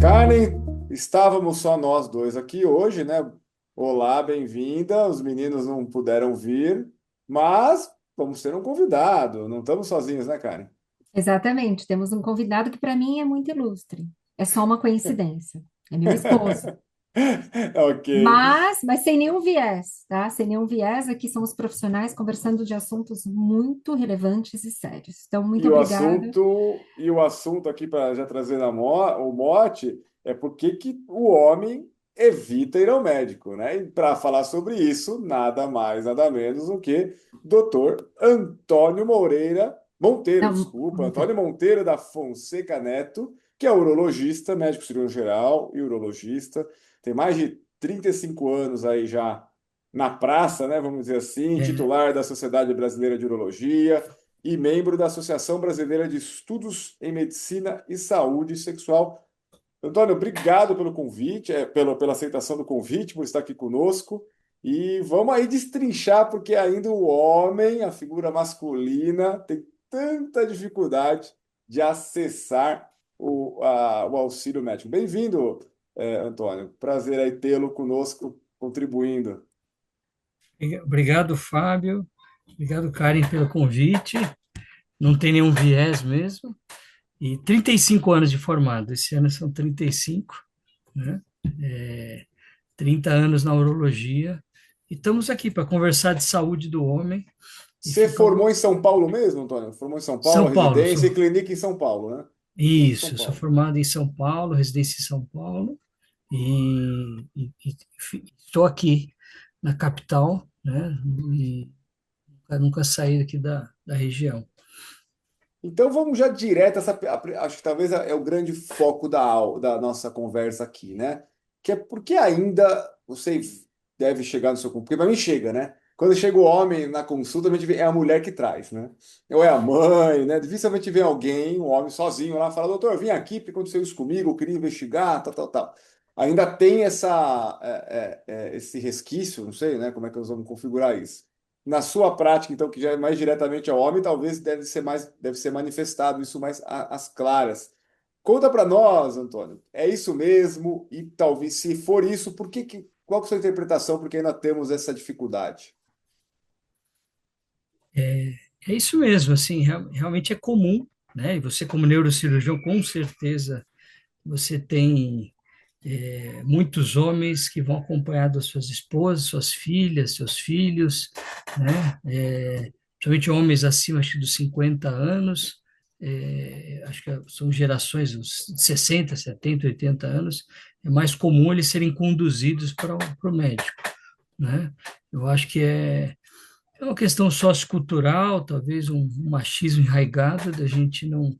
Karen, estávamos só nós dois aqui hoje, né? Olá, bem-vinda. Os meninos não puderam vir, mas vamos ter um convidado. Não estamos sozinhos, né, Karen? Exatamente, temos um convidado que para mim é muito ilustre. É só uma coincidência. É meu esposo. Ok. Mas sem nenhum viés, tá? Sem nenhum viés, aqui somos profissionais conversando de assuntos muito relevantes e sérios. Então, muito obrigada. E o assunto aqui para já trazer o mote é por que que o homem evita ir ao médico, né? E para falar sobre isso, nada mais, nada menos do que Dr. Antônio Monteiro, Não, desculpa, Monteiro. Antônio Monteiro da Fonseca Neto, que é urologista, médico cirurgião geral e urologista, tem mais de 35 anos aí já na praça, né? Vamos dizer assim, É, titular da Sociedade Brasileira de Urologia e membro da Associação Brasileira de Estudos em Medicina e Saúde Sexual. Antônio, obrigado pelo convite, pela aceitação do convite, por estar aqui conosco. E vamos aí destrinchar, porque ainda o homem, a figura masculina, tem tanta dificuldade de acessar o auxílio médico. Bem-vindo, Antônio. Prazer aí tê-lo conosco, contribuindo. Obrigado, Fábio. Obrigado, Karen, pelo convite. Não tem nenhum viés mesmo. E 35 anos de formado. Esse ano são 35, né? É, 30 anos na urologia. E estamos aqui para conversar de saúde do homem. E Você fica formou em São Paulo mesmo, Antônio? Formou em São Paulo, São Paulo. residência e clínica em São Paulo, né? Tudo em São Isso, eu sou Paulo. formado em São Paulo, residência em São Paulo. E estou aqui na capital, né? E nunca saí aqui da região. Então vamos já direto, acho que talvez é o grande foco da nossa conversa aqui, né? Que é porque ainda, você deve chegar no seu, porque para mim chega, né? Quando chega o homem na consulta, a gente vê, é a mulher que traz, né? Ou é a mãe, né? Dificilmente vem alguém, um homem sozinho lá, fala, doutor, eu vim aqui porque aconteceu isso comigo, eu queria investigar, tal, tal, tal. Ainda tem esse resquício, não sei, né? Como é que nós vamos configurar isso? Na sua prática, então, que já é mais diretamente ao homem, talvez deve ser manifestado isso mais às claras. Conta para nós, Antônio. É isso mesmo? E talvez, se for isso, qual que é a sua interpretação? Porque ainda temos essa dificuldade. É isso mesmo, assim, realmente é comum, né? E você, como neurocirurgião, com certeza você tem muitos homens que vão acompanhar das suas esposas, suas filhas, seus filhos, né? Principalmente homens acima, acho que dos 50 anos, acho que são gerações, uns 60, 70, 80 anos, é mais comum eles serem conduzidos para o médico, né? Eu acho que é uma questão sociocultural, talvez um machismo enraizado da gente não,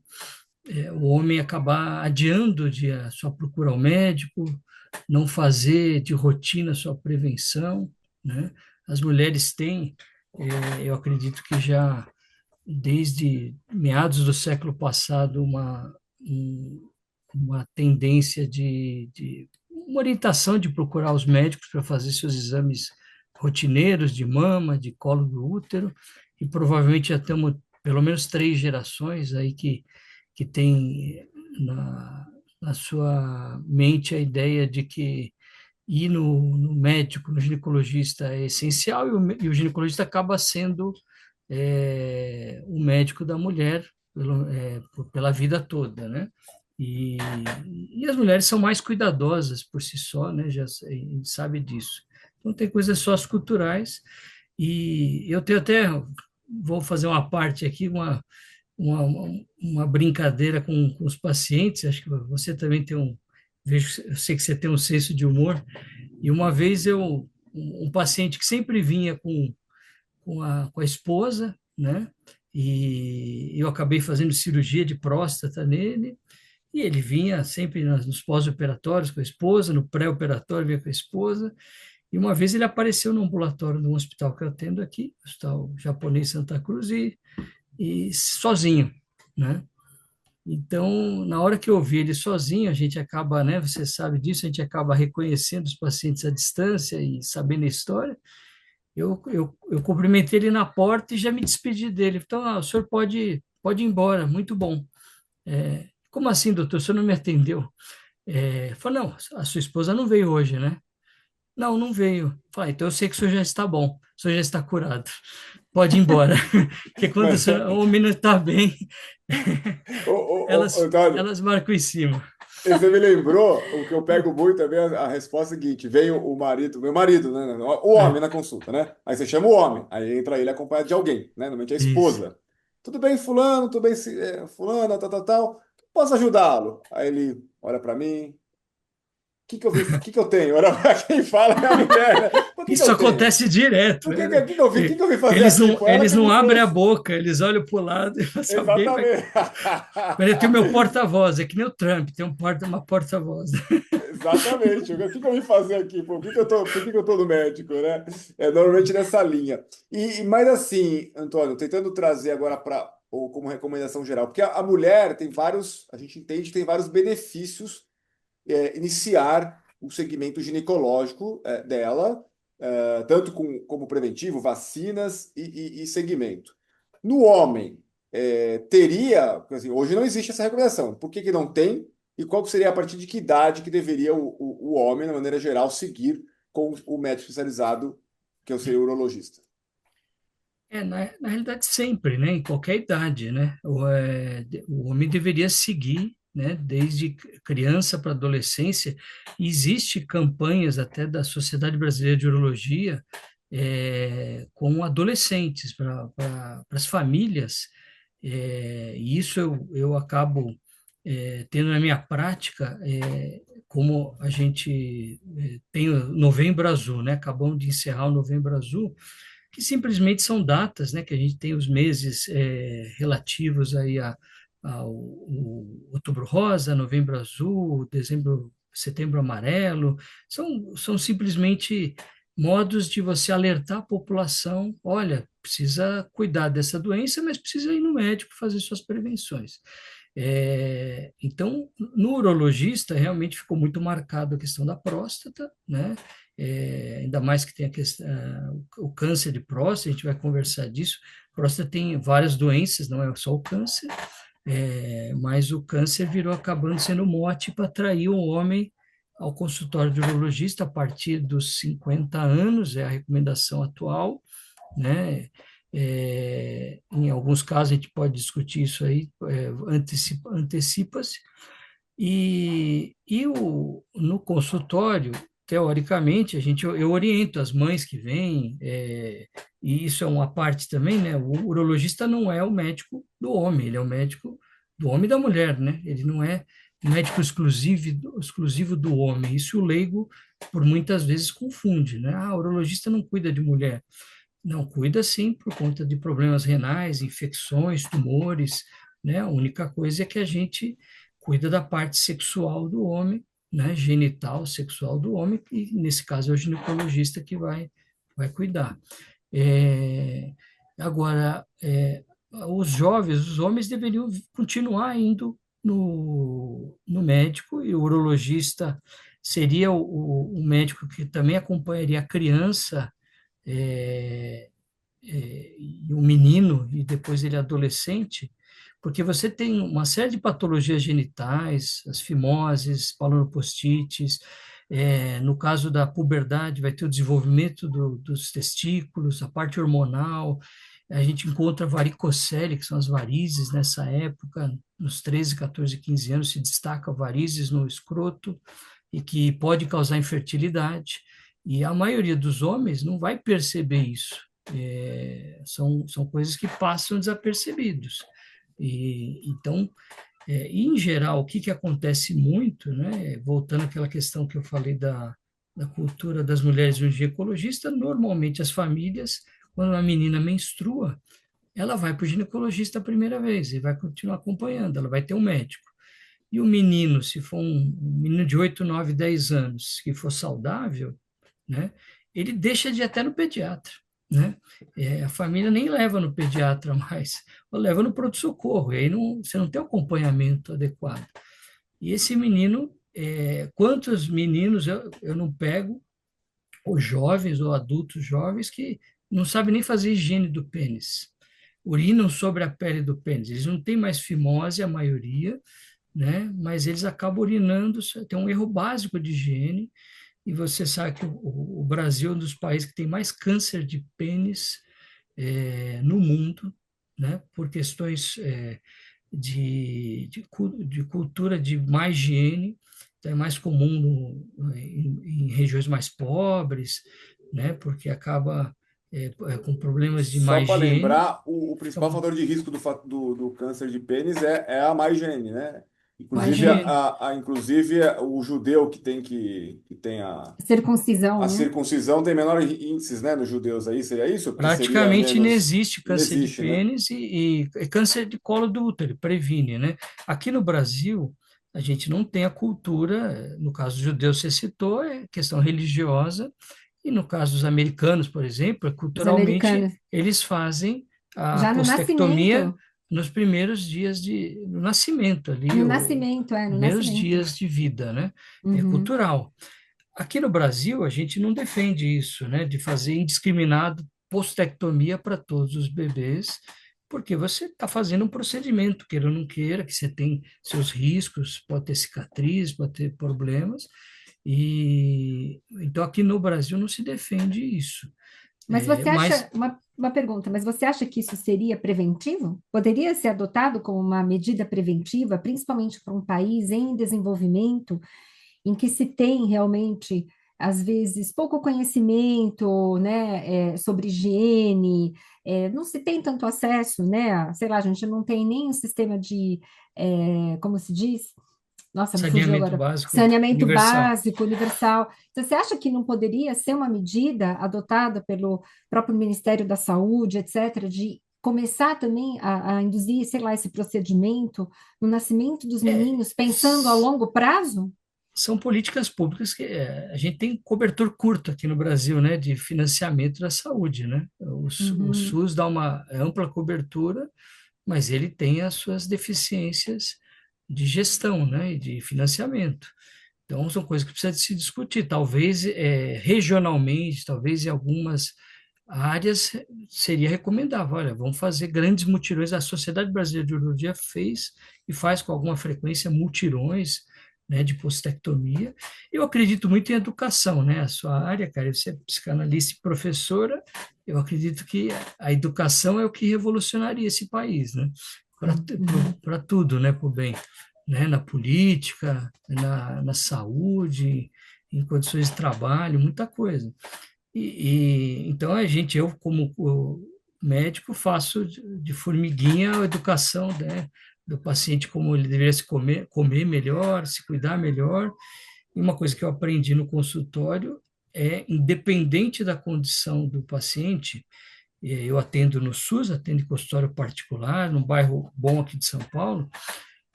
o homem acabar adiando de a sua procura ao médico, não fazer de rotina a sua prevenção, né? As mulheres têm, eu acredito que já desde meados do século passado uma tendência de uma orientação de procurar os médicos para fazer seus exames rotineiros de mama, de colo do útero, e provavelmente já temos pelo menos 3 gerações aí que tem na sua mente a ideia de que ir no médico, no ginecologista é essencial, e o ginecologista acaba sendo o médico da mulher pela vida toda, né? E, e as mulheres são mais cuidadosas por si só, né? A gente sabe disso. Então, tem coisas socioculturais, e eu tenho até, vou fazer uma parte aqui, uma brincadeira com os pacientes, acho que você também tem eu sei que você tem um senso de humor, e uma vez um paciente que sempre vinha com a esposa, né? E eu acabei fazendo cirurgia de próstata nele, e ele vinha sempre nos pós-operatórios com a esposa, no pré-operatório vinha com a esposa, e uma vez ele apareceu no ambulatório de um hospital que eu atendo aqui, Hospital Japonês Santa Cruz, e sozinho, né? Então, na hora que eu vi ele sozinho, a gente acaba, né? Você sabe disso, a gente acaba reconhecendo os pacientes à distância e sabendo a história. Eu cumprimentei ele na porta e já me despedi dele. Então, o senhor pode ir embora, muito bom. Como assim, doutor? O senhor não me atendeu? Falou, não, a sua esposa não veio hoje, né? Não, não veio. Falei, então eu sei que o senhor já está bom, o senhor já está curado. Pode ir embora. Porque quando Mas, o homem não está bem, ô, Antônio, elas marcam em cima. você me lembrou o que eu pego muito também, a resposta é a seguinte: vem o marido, meu marido, né? O homem É, na consulta, né? Aí você chama o homem, aí entra ele acompanhado de alguém, né? Normalmente é a isso. esposa. Tudo bem, fulano, tudo bem, fulana, tal, tal, tal. Posso ajudá-lo? Aí ele olha para mim, o que que eu tenho? Olha pra quem fala é a mulher, né? O que que Isso eu tenho? acontece direto, O né? que que eu vim fazer aqui? Foi ela Eles que não me abrem a trouxe. boca, eles olham para o lado e falam assim, alguém vai. Exatamente. Mas eu tenho meu porta-voz, é que nem o Trump, tem uma porta-voz. Exatamente. O que que eu vim fazer aqui? Por que que eu tô no médico, né? É normalmente nessa linha. Mas assim, Antônio, tentando trazer agora para ou como recomendação geral, porque a mulher tem vários, a gente entende que tem vários benefícios iniciar o segmento ginecológico dela, tanto como preventivo, vacinas e segmento. No homem, teria, assim, hoje não existe essa recomendação. Por que que não tem? E qual que seria a partir de que idade que deveria o homem, de maneira geral, seguir com o médico especializado, que eu seria o urologista? Na realidade, sempre, né? Em qualquer idade, né? O homem deveria seguir, né? Desde criança para adolescência. Existe campanhas até da Sociedade Brasileira de Urologia com adolescentes, para as famílias. E isso eu acabo tendo na minha prática, como a gente tem o Novembro Azul, né? Acabamos de encerrar o Novembro Azul, que simplesmente são datas, né, que a gente tem os meses relativos aí ao Outubro Rosa, Novembro Azul, Dezembro, Setembro Amarelo, são simplesmente modos de você alertar a população, olha, precisa cuidar dessa doença, mas precisa ir no médico fazer suas prevenções. Então, no urologista, realmente ficou muito marcado a questão da próstata, né? Ainda mais que tem o câncer de próstata, a gente vai conversar disso. Próstata tem várias doenças, não é só o câncer, mas o câncer virou acabando sendo mote para atrair o homem ao consultório de urologista a partir dos 50 anos, é a recomendação atual, né? Em alguns casos a gente pode discutir isso aí, antecipa-se, no consultório, teoricamente, eu oriento as mães que vêm, e isso é uma parte também, né? O urologista não é o médico do homem, ele é o médico do homem e da mulher, né? Ele não é médico exclusivo do homem. Isso o leigo, por muitas vezes, confunde, né? Ah, o urologista não cuida de mulher. Não, cuida sim, por conta de problemas renais, infecções, tumores, né? A única coisa é que a gente cuida da parte sexual do homem, né? Genital, sexual do homem, e nesse caso é o ginecologista que vai cuidar. É, agora, os jovens, os homens deveriam continuar indo no médico, e o urologista seria o médico que também acompanharia a criança é, e o menino, e depois ele adolescente, porque você tem uma série de patologias genitais, as fimoses, palanopostites, no caso da puberdade, vai ter o desenvolvimento dos testículos, a parte hormonal, a gente encontra varicocele, que são as varizes nessa época, nos 13, 14, 15 anos se destaca varizes no escroto, e que pode causar infertilidade, e a maioria dos homens não vai perceber isso. São coisas que passam desapercebidos. Então, em geral, o que acontece muito, né? Voltando àquela questão que eu falei da cultura das mulheres no ginecologista, normalmente as famílias, quando a menina menstrua, ela vai para o ginecologista a primeira vez e vai continuar acompanhando, ela vai ter um médico. E o menino, se for um menino de 8, 9, 10 anos, que for saudável, né? Ele deixa de ir até no pediatra, né? A família nem leva no pediatra mais, ou leva no pronto-socorro, e aí você não tem o acompanhamento adequado. E esse menino, quantos meninos eu não pego, ou jovens, ou adultos jovens, que não sabem nem fazer higiene do pênis, urinam sobre a pele do pênis, eles não têm mais fimose, a maioria, né? Mas eles acabam urinando, tem um erro básico de higiene, e você sabe que o Brasil é um dos países que tem mais câncer de pênis no mundo, né? Por questões de cultura de má higiene, então é mais comum em regiões mais pobres, né? Porque acaba com problemas de má Só para higiene. lembrar, o principal fator de risco do câncer de pênis é a má higiene, né? Má Inclusive, higiene. inclusive o judeu que tem Circuncisão, a né? circuncisão tem menores índices, né, nos judeus aí, seria isso? Porque seria Praticamente não menos. existe câncer de Inexiste, né? pênis e câncer de colo do útero, previne, né? Aqui no Brasil, a gente não tem a cultura, no caso dos judeus, você citou, é questão religiosa, e no caso dos americanos, por exemplo, Os culturalmente, americanos. eles fazem a Já no postectomia nascimento. nos primeiros dias do nascimento ali, No ou nascimento, no primeiros nascimento. dias de vida, né? É Uhum. cultural. Aqui no Brasil, a gente não defende isso, né, de fazer indiscriminado postectomia para todos os bebês, porque você está fazendo um procedimento, queira ou não queira, que você tem seus riscos, pode ter cicatriz, pode ter problemas, e então aqui no Brasil não se defende isso. Mas você Mas acha, uma pergunta, mas você acha que isso seria preventivo? Poderia ser adotado como uma medida preventiva, principalmente para um país em desenvolvimento, em que se tem realmente, às vezes, pouco conhecimento, né, sobre higiene, não se tem tanto acesso, né, sei lá, a gente não tem nem um sistema de, como se diz? Nossa, me fugiu saneamento agora. básico Saneamento universal. básico, universal. Então, você acha que não poderia ser uma medida adotada pelo próprio Ministério da Saúde, etc., de começar também a induzir, sei lá, esse procedimento no nascimento dos É, meninos, pensando a longo prazo? são políticas públicas que a gente tem cobertor curto aqui no Brasil, né, de financiamento da saúde, né? O Uhum. SUS dá uma ampla cobertura, mas ele tem as suas deficiências de gestão, né, e de financiamento. Então, são coisas que precisa de se discutir. Talvez regionalmente, talvez em algumas áreas seria recomendável. Olha, vamos fazer grandes mutirões. A Sociedade Brasileira de Urologia fez e faz com alguma frequência mutirões, né, de postectomia. Eu acredito muito em educação, né? A sua área, cara, você é psicanalista e professora. Eu acredito que a educação é o que revolucionaria esse país, né? Uhum. Para tudo, né? Para o bem, né? Na política, na saúde, em condições de trabalho, muita coisa. Então a gente, eu como médico, faço de formiguinha a educação, né, do paciente, como ele deveria comer melhor, se cuidar melhor. E uma coisa que eu aprendi no consultório é, independente da condição do paciente, eu atendo no SUS, atendo em consultório particular, num bairro bom aqui de São Paulo,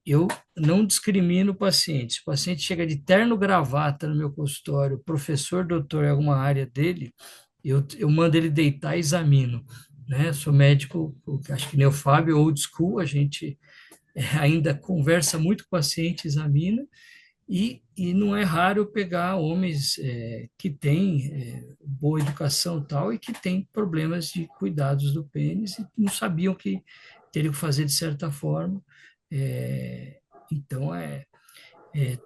eu não discrimino o paciente. Se o paciente chega de terno gravata no meu consultório, professor, doutor, em alguma área dele, eu mando ele deitar e examino, né? Sou médico, acho que nem o Fábio, old school, a gente ainda conversa muito com o paciente, examina, e não é raro eu pegar homens que têm boa educação e tal, e que têm problemas de cuidados do pênis e não sabiam que teriam que fazer de certa forma. É, então,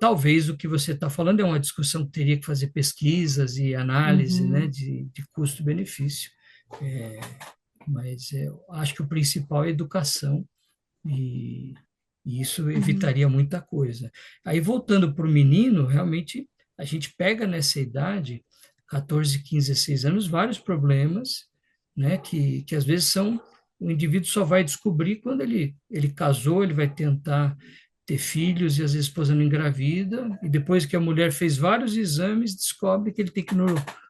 talvez o que você está falando é uma discussão que teria que fazer pesquisas e análise, né, Uhum. de custo-benefício. É, mas eu acho que o principal é a educação e, e isso Uhum. evitaria muita coisa. Aí, voltando para o menino, realmente a gente pega nessa idade, 14, 15, 16 anos, vários problemas, né, que às vezes são, o indivíduo só vai descobrir quando ele casou, ele vai tentar ter filhos e às vezes a esposa não engravida, e depois que a mulher fez vários exames, descobre que ele tem que ir no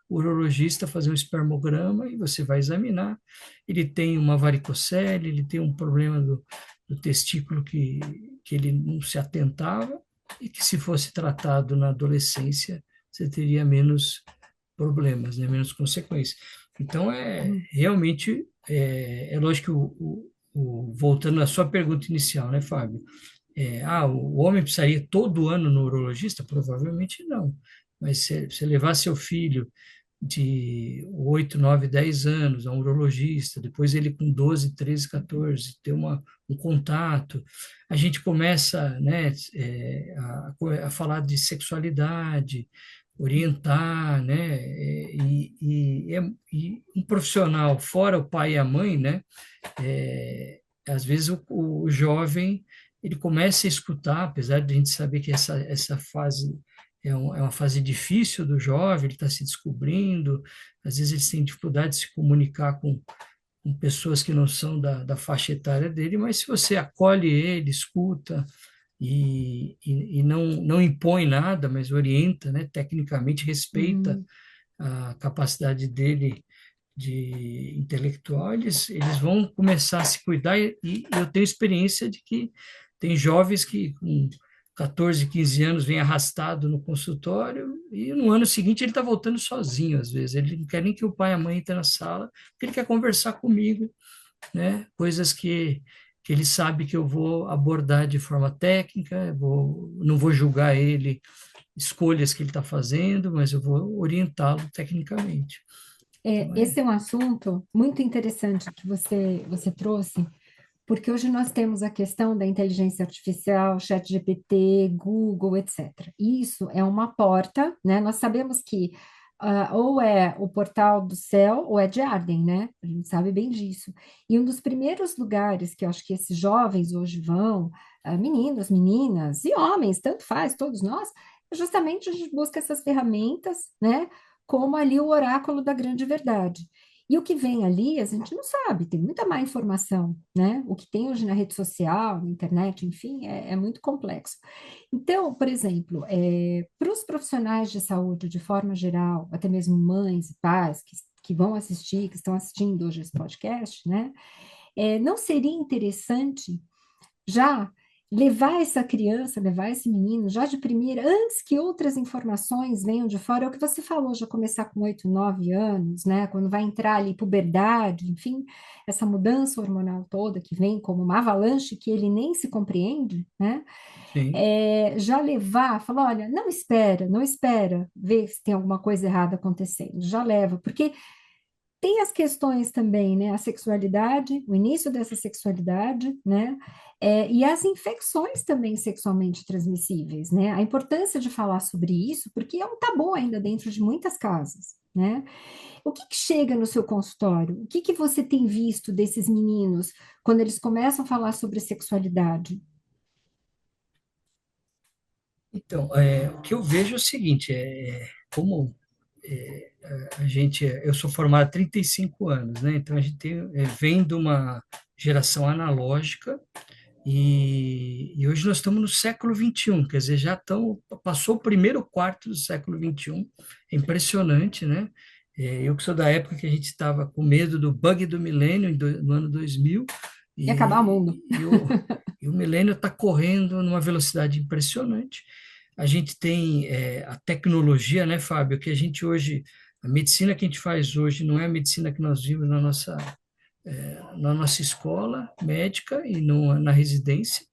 urologista fazer um espermograma e você vai examinar. Ele tem uma varicocele, ele tem um problema do testículo que ele não se atentava e que se fosse tratado na adolescência, você teria menos problemas, né, menos consequências. Então, Uhum. realmente, é lógico que voltando à sua pergunta inicial, né, Fábio? O homem precisaria todo ano no urologista? Provavelmente não. Mas se você levar seu filho de 8, 9, 10 anos, a um urologista, depois ele com 12, 13, 14, ter um contato. A gente começa, né, a falar de sexualidade, orientar, né, e um profissional, fora o pai e a mãe, né, às vezes o jovem ele começa a escutar, apesar de a gente saber que essa fase é uma fase difícil do jovem, ele está se descobrindo, às vezes ele tem dificuldade de se comunicar com pessoas que não são da faixa etária dele, mas se você acolhe ele, escuta e não impõe nada, mas orienta, né, tecnicamente respeita Uhum. a capacidade dele de intelectual, eles vão começar a se cuidar e eu tenho experiência de que tem jovens que com 14, 15 anos vem arrastado no consultório e no ano seguinte ele está voltando sozinho, às vezes. Ele não quer nem que o pai e a mãe entrem na sala, porque ele quer conversar comigo, né? Coisas que ele sabe que eu vou abordar de forma técnica, não vou julgar ele, escolhas que ele está fazendo, mas eu vou orientá-lo tecnicamente. Então, Esse é um assunto muito interessante que você trouxe, porque hoje nós temos a questão da inteligência artificial, ChatGPT, Google, etc. Isso é uma porta, né? Nós sabemos que ou é o portal do céu ou é de Arden, né? A gente sabe bem disso. E um dos primeiros lugares que eu acho que esses jovens hoje vão, meninos, meninas e homens, tanto faz, todos nós, é justamente a gente busca essas ferramentas, né? Como ali o oráculo da grande verdade. E o que vem ali, a gente não sabe, tem muita má informação, né? O que tem hoje na rede social, na internet, enfim, é muito complexo. Então, por exemplo, para os profissionais de saúde, de forma geral, até mesmo mães e pais que vão assistir, que estão assistindo hoje esse podcast, né? Não seria interessante já levar essa criança, levar esse menino já de primeira, antes que outras informações venham de fora, é o que você falou, já começar com 8, 9 anos, né? Quando vai entrar ali puberdade, enfim, essa mudança hormonal toda que vem como uma avalanche que ele nem se compreende, né? sim. Já levar, falar, olha, não espera, não espera ver se tem alguma coisa errada acontecendo, já leva, porque tem as questões também, né? A sexualidade, o início dessa sexualidade, né? E as infecções também sexualmente transmissíveis, né? A importância de falar sobre isso, porque é um tabu ainda dentro de muitas casas, né? O que chega no seu consultório? O que você tem visto desses meninos quando eles começam a falar sobre sexualidade? Então, o que eu vejo é o seguinte, como eu sou formado há 35 anos, né? Então a gente vem de uma geração analógica e hoje nós estamos no século XXI, quer dizer, passou o primeiro quarto do século XXI, é impressionante, né? Eu que sou da época que a gente estava com medo do bug do milênio, no ano 2000, E acabar o mundo. e o milênio está correndo numa velocidade impressionante. A gente tem a tecnologia, né, Fábio, que a gente hoje, a medicina que a gente faz hoje não é a medicina que nós vimos na nossa escola médica e na residência,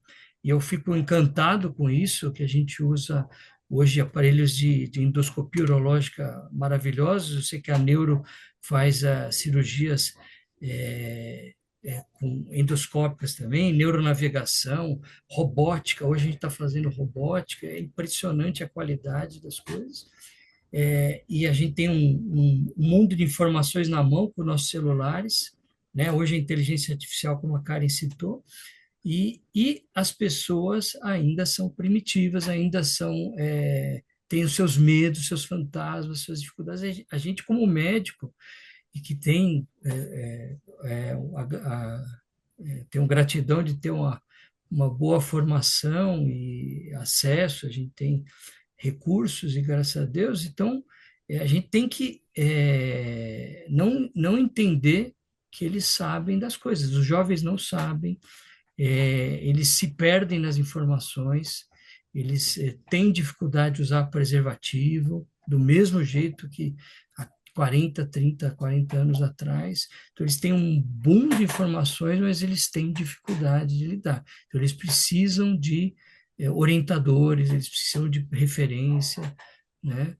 e eu fico encantado com isso, que a gente usa hoje aparelhos de endoscopia urológica maravilhosos, eu sei que a Neuro faz cirurgias com endoscópicas também, neuronavegação, robótica, hoje a gente está fazendo robótica, é impressionante a qualidade das coisas, e a gente tem um mundo de informações na mão com nossos celulares, né? Hoje a inteligência artificial, como a Karen citou, e as pessoas ainda são primitivas, ainda têm os seus medos, seus fantasmas, suas dificuldades. A gente, como médico, e que tem gratidão de ter uma boa formação e acesso, a gente tem recursos, e graças a Deus, então a gente tem que não entender que eles sabem das coisas. Os jovens não sabem, eles se perdem nas informações, eles têm dificuldade de usar preservativo, do mesmo jeito que há 40, 30, 40 anos atrás. Então, eles têm um boom de informações, mas eles têm dificuldade de lidar. Então, eles precisam de orientadores, eles precisam de referência, né?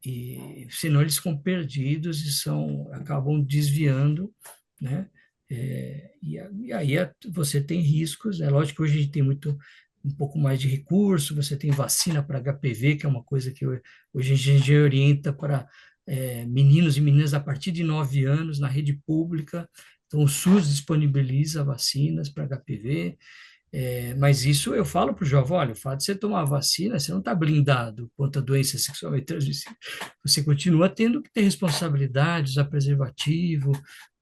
e senão eles ficam perdidos e acabam desviando, né? E aí você tem riscos, é lógico que hoje a gente tem um pouco mais de recurso, você tem vacina para HPV, que é uma coisa que hoje a gente orienta para meninos e meninas a partir de 9 anos na rede pública, então o SUS disponibiliza vacinas para HPV, mas isso eu falo para o jovem, olha, o fato de você tomar vacina, você não está blindado contra doença sexualmente transmissível. Você continua tendo que ter responsabilidade, usar preservativo,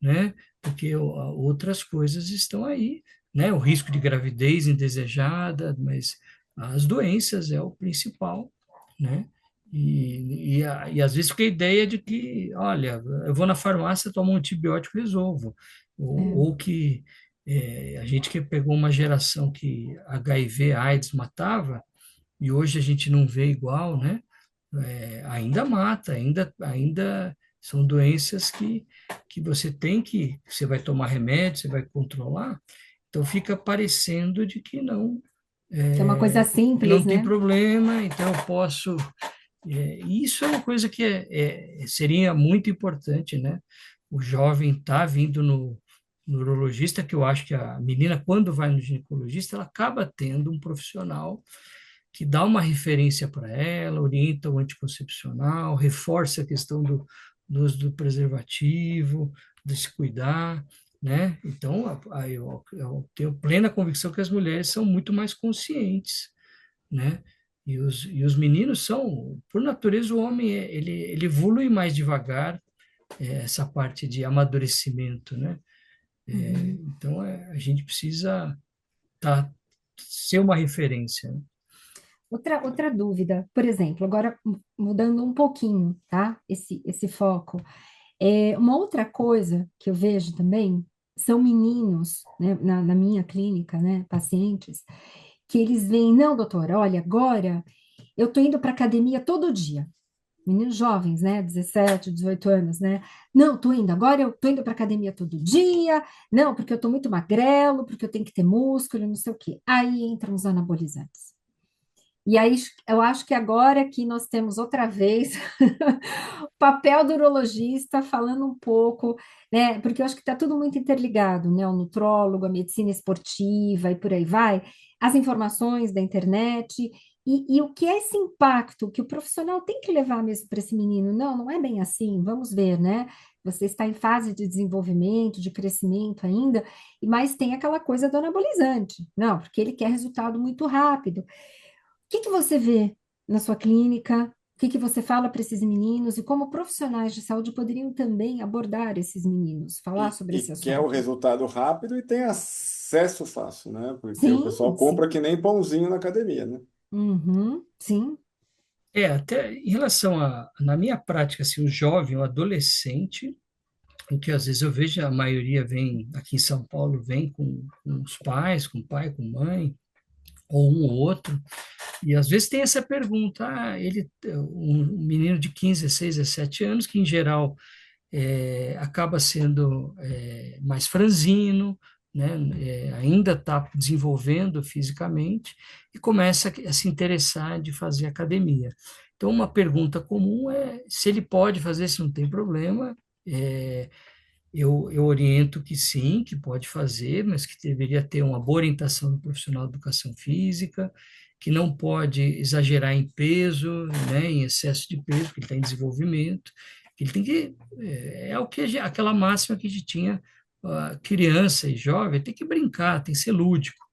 né? Porque outras coisas estão aí, né? O risco de gravidez indesejada, mas as doenças é o principal, né? E às vezes fica a ideia de que, olha, eu vou na farmácia, tomo um antibiótico e resolvo. Ou que a gente que pegou uma geração que HIV, AIDS matava, e hoje a gente não vê igual, né? Ainda mata, ainda são doenças que você vai tomar remédio, você vai controlar, então fica parecendo de Que é uma coisa que não simples, tem né? problema, então eu posso. E isso é uma coisa que seria muito importante, né? O jovem está vindo no urologista, que eu acho que a menina, quando vai no ginecologista, ela acaba tendo um profissional que dá uma referência para ela, orienta o anticoncepcional, reforça a questão do uso do preservativo, de se cuidar, né? Então, eu tenho plena convicção que as mulheres são muito mais conscientes, né? E os meninos são, por natureza, o homem ele evolui mais devagar, essa parte de amadurecimento, né? Uhum. Então, a gente precisa ser uma referência, né? Outra dúvida, por exemplo, agora mudando um pouquinho, tá? Esse foco. Uma outra coisa que eu vejo também são meninos, né, na minha clínica, né, pacientes, que eles veem, não, doutora, olha, agora eu tô indo para academia todo dia. Meninos jovens, né, 17, 18 anos, né? Não, tô indo, agora eu tô indo para academia todo dia. Não, porque eu tô muito magrelo, porque eu tenho que ter músculo, não sei o quê. Aí entram os anabolizantes. E aí eu acho que agora que nós temos outra vez o papel do urologista falando um pouco, né? Porque eu acho que está tudo muito interligado, né? O nutrólogo, a medicina esportiva e por aí vai, as informações da internet e o que é esse impacto que o profissional tem que levar mesmo para esse menino? Não, não é bem assim, vamos ver, né? Você está em fase de desenvolvimento, de crescimento ainda, mas tem aquela coisa do anabolizante. Não, porque ele quer resultado muito rápido que você vê na sua clínica? O que você fala para esses meninos e como profissionais de saúde poderiam também abordar esses meninos, falar sobre E esse quer o assunto? resultado rápido e tem acesso fácil, né? Porque o pessoal Sim, compra sim. que nem pãozinho na academia, né? Uhum, sim. Até em relação na minha prática, assim, o jovem, o adolescente, o que às vezes eu vejo, a maioria vem, aqui em São Paulo, vem com os pais, com pai, com mãe, ou um ou outro, e às vezes tem essa pergunta, um menino de 15, 16, 17 anos, que em geral acaba sendo mais franzino, né? Ainda está desenvolvendo fisicamente e começa a se interessar de fazer academia. Então, uma pergunta comum é se ele pode fazer, se não tem problema. É, eu oriento que sim, que pode fazer, mas que deveria ter uma boa orientação do profissional de educação física, que não pode exagerar em peso, né, em excesso de peso, porque ele está em desenvolvimento. Ele tem que, o que aquela máxima que a gente tinha, criança e jovem, tem que brincar, tem que ser lúdico,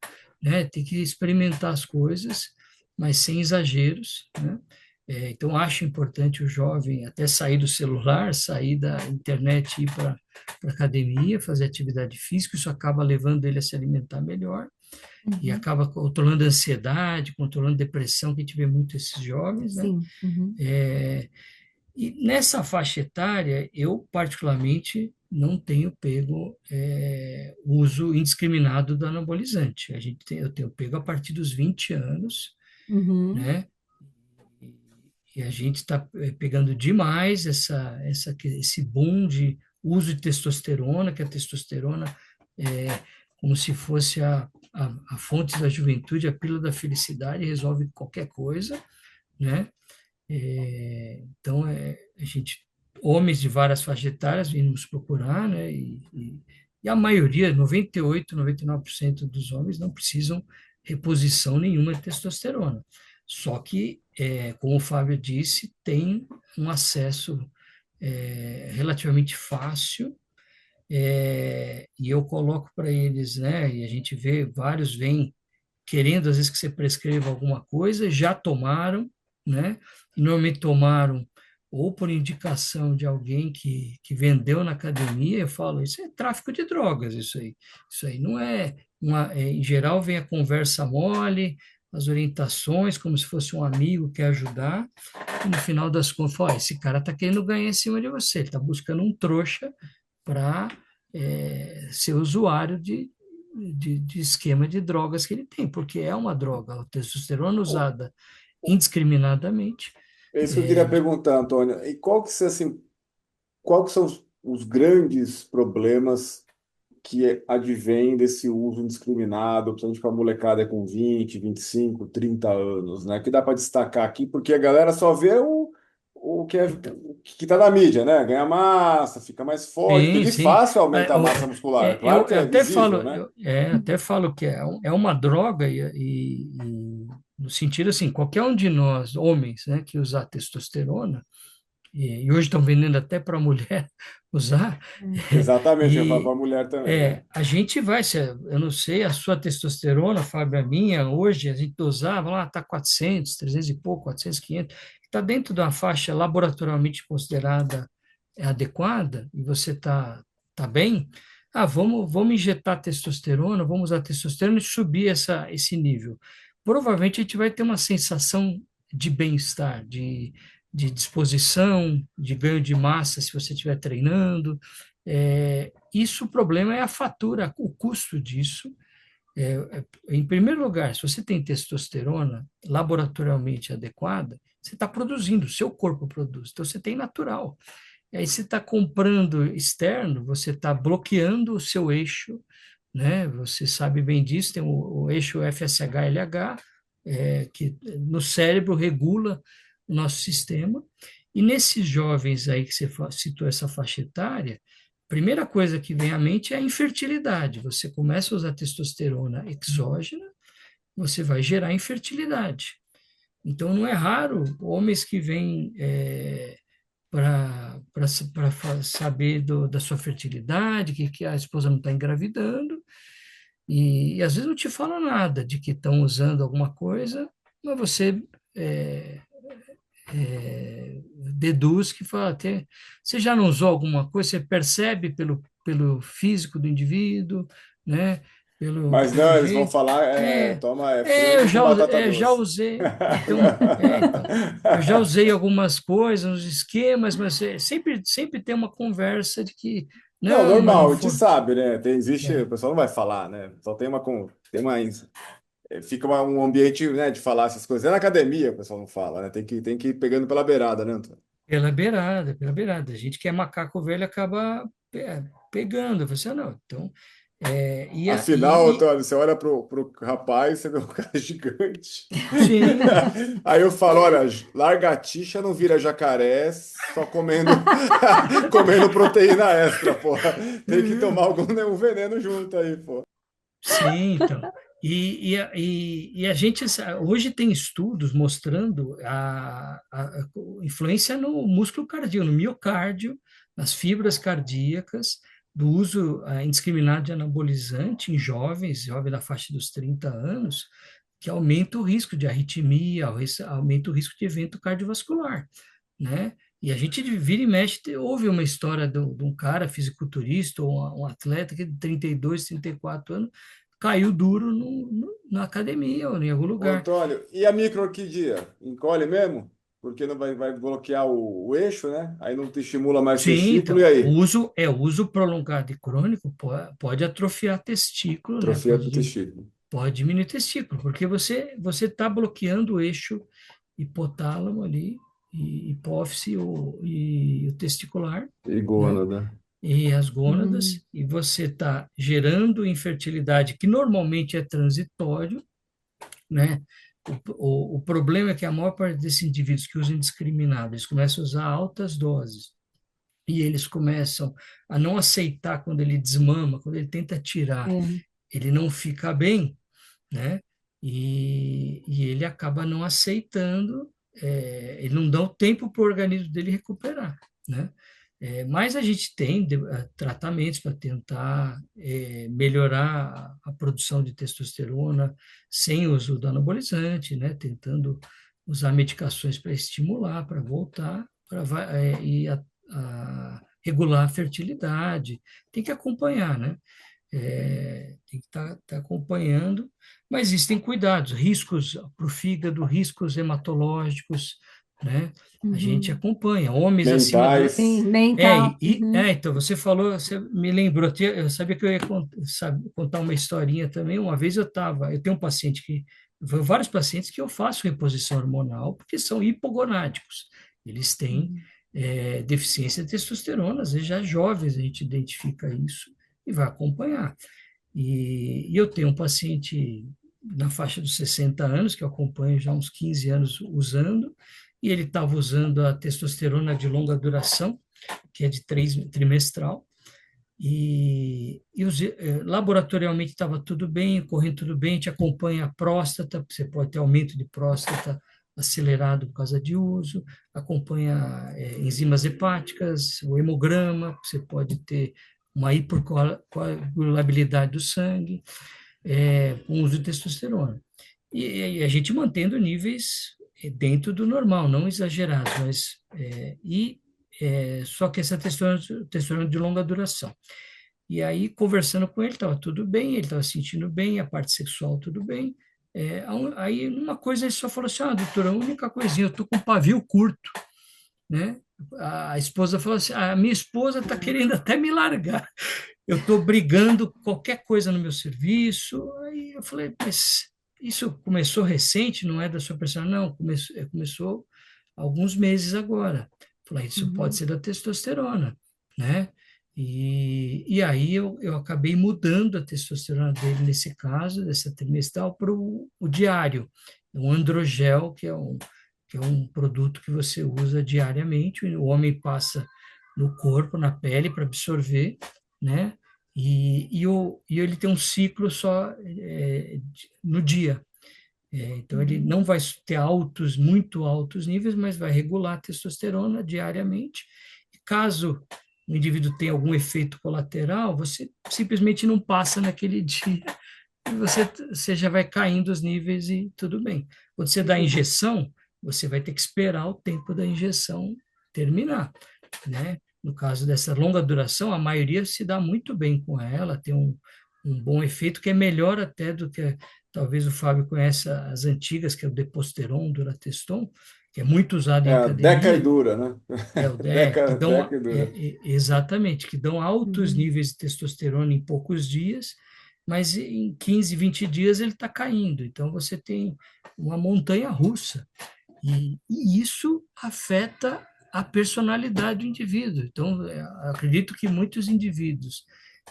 né, tem que experimentar as coisas, mas sem exageros, né? Então, acho importante o jovem até sair do celular, sair da internet e ir para academia, fazer atividade física, isso acaba levando ele a se alimentar melhor e Uhum, acaba controlando a ansiedade, controlando a depressão, que a gente vê muito esses jovens, né? sim. Uhum, E nessa faixa etária, eu particularmente não tenho pego uso indiscriminado do anabolizante. Eu tenho pego a partir dos 20 anos, uhum, né? E a gente está pegando demais esse boom de uso de testosterona, que a testosterona é como se fosse a fonte da juventude, a pílula da felicidade, resolve qualquer coisa, né? Então, a gente, homens de várias faixas etárias, vêm nos procurar, né? E a maioria, 98, 99% dos homens não precisam reposição nenhuma de testosterona. Só que, como o Fábio disse, tem um acesso relativamente fácil, e eu coloco para eles, né? E a gente vê, vários vêm querendo, às vezes, que você prescreva alguma coisa, já tomaram, né? E normalmente tomaram ou por indicação de alguém que vendeu na academia. Eu falo, isso é tráfico de drogas, isso aí. Isso aí não é em geral, vem a conversa mole, as orientações, como se fosse um amigo que quer ajudar, e no final das contas, fala, esse cara está querendo ganhar em cima de você, ele está buscando um trouxa para ser usuário de esquema de drogas que ele tem, porque é uma droga, a testosterona Pô, usada indiscriminadamente. é isso que eu queria É, perguntar, Antônio. E qual que, assim, qual que são os grandes problemas que advém desse uso indiscriminado, principalmente para a molecada com 20, 25, 30 anos, né? Que dá para destacar aqui, porque a galera só vê o que então, o que está na mídia, né? Ganha massa, fica mais forte, porque sim, de sim. fácil aumenta a massa muscular. Claro que Eu é até falo, visível, né? até falo que é uma droga no sentido assim, qualquer um de nós, homens, né, que usar testosterona, e hoje estão vendendo até para mulher usar, Exatamente, eu falo para e a mulher também, é. a gente vai, eu não sei, a sua testosterona, Fábio, a minha, hoje, a gente dosava lá, está 400, 300 e pouco, 400, 500, está dentro de uma faixa laboratorialmente considerada adequada, e você tá bem, vamos injetar testosterona, vamos usar testosterona e subir esse nível. Provavelmente a gente vai ter uma sensação de bem-estar, de disposição, de ganho de massa se você estiver treinando, isso, o problema é a fatura, o custo disso. Em primeiro lugar, se você tem testosterona laboratorialmente adequada, você está produzindo, o seu corpo produz, então você tem natural. E aí você está comprando externo, você está bloqueando o seu eixo, né? Você sabe bem disso, tem o eixo FSH-LH, que no cérebro regula o nosso sistema. E nesses jovens aí que você citou essa faixa etária, a primeira coisa que vem à mente é a infertilidade. Você começa a usar testosterona exógena, você vai gerar infertilidade. Então, não é raro homens que vêm para saber da sua fertilidade, que a esposa não está engravidando, e às vezes não te fala nada de que estão usando alguma coisa, mas você é, deduz que fala, você já não usou alguma coisa, você percebe pelo físico do indivíduo, né? Mas Pelo não, eles vão jeito. falar, É, toma, eu frango com batata já doce. usei. Então, eu já usei algumas coisas, uns esquemas, mas sempre tem uma conversa de que, Não, não, mas não normal, a gente foi. sabe, né? Existe, É, o pessoal não vai falar, né? Só tem uma, fica um ambiente, né, de falar essas coisas. É na academia, o pessoal não fala, né? Tem que ir pegando pela beirada, né, Antônio? pela beirada, pela beirada. A gente que é macaco velho acaba pegando. Você, não, então. Afinal, Antônio, você olha pro rapaz, você vê um cara gigante. Sim, Aí eu falo, olha, lagartixa não vira jacaré só comendo, comendo proteína extra, porra. Tem que tomar algum, né, um veneno junto aí, pô. sim, então. E a gente hoje tem estudos mostrando a influência no músculo cardíaco, no miocárdio, nas fibras cardíacas, do uso indiscriminado de anabolizante em jovens da faixa dos 30 anos, que aumenta o risco de arritmia, aumenta o risco de evento cardiovascular, né? E a gente vira e mexe, houve uma história de um cara fisiculturista ou um atleta que de 32, 34 anos caiu duro na academia ou em algum Ô, lugar. Antônio, e a microorquidia? Encolhe mesmo? Porque não vai bloquear o eixo, né? Aí não te estimula mais o Sim, testículo, e então, aí? o uso prolongado e crônico pode atrofiar testículo, né? Atrofia do testículo. Pode diminuir testículo, porque você está bloqueando o eixo hipotálamo ali, e hipófise e o testicular, E né? gônada. E as Hum, gônadas, e você está gerando infertilidade, que normalmente é transitório, né? O problema é que a maior parte desses indivíduos que usam indiscriminado, eles começam a usar altas doses e eles começam a não aceitar quando ele desmama, quando ele tenta tirar, É. ele não fica bem, né? E ele acaba não aceitando, ele não dá o tempo para o organismo dele recuperar, né? Mas a gente tem tratamentos para tentar melhorar a produção de testosterona sem uso do anabolizante, né? Tentando usar medicações para estimular, para voltar, e a regular a fertilidade. Tem que acompanhar, né? Tem que estar acompanhando, mas existem cuidados, riscos para o fígado, riscos hematológicos, né? A gente Uhum. acompanha, homens acima da. Sim, Mentais. mental. Uhum. Então, você falou, você me lembrou, eu sabia que eu ia contar uma historinha também. Uma vez eu tenho um paciente vários pacientes que eu faço reposição hormonal, porque são hipogonádicos, eles têm Uhum. deficiência de testosterona, às vezes já jovens a gente identifica isso e vai acompanhar. E eu tenho um paciente na faixa dos 60 anos, que eu acompanho já há uns 15 anos usando, e ele estava usando a testosterona de longa duração, que é de trimestral, laboratorialmente estava tudo bem, correndo tudo bem, te acompanha a próstata, você pode ter aumento de próstata acelerado por causa de uso, acompanha enzimas hepáticas, o hemograma, você pode ter uma hipercoagulabilidade do sangue, com uso de testosterona. E a gente mantendo níveis dentro do normal, não exagerados, mas só que essa testosterona de longa duração. E aí, conversando com ele, estava tudo bem, ele estava se sentindo bem, a parte sexual tudo bem. Aí, uma coisa, ele só falou assim: doutora, a única coisinha, eu estou com pavio curto, né? A esposa falou assim: a minha esposa está querendo até me largar. Eu estou brigando qualquer coisa no meu serviço. Aí eu falei: mas isso começou recente, não é da sua personalidade? Não, começou há alguns meses agora. Falei: isso pode Uhum. ser da testosterona, né? E aí eu acabei mudando a testosterona dele, nesse caso, dessa trimestral, para o diário, um androgel, que é um produto que você usa diariamente, o homem passa no corpo, na pele, para absorver, né? E ele tem um ciclo só no dia. Então, ele Uhum. não vai ter muito altos níveis, mas vai regular a testosterona diariamente. E caso o indivíduo tenha algum efeito colateral, você simplesmente não passa naquele dia e você já vai caindo os níveis e tudo bem. Quando você dá a injeção, você vai ter que esperar o tempo da injeção terminar, né? No caso dessa longa duração, a maioria se dá muito bem com ela, tem um bom efeito que é melhor até do que talvez o Fábio conheça as antigas, que é o Deposteron, Durateston, que é muito usado em Deca e academia, dura, né? que dão Deca e dura. exatamente, que dão altos Uhum. níveis de testosterona em poucos dias, mas em 15, 20 dias ele está caindo. Então você tem uma montanha russa. E isso afeta a personalidade do indivíduo. Então, acredito que muitos indivíduos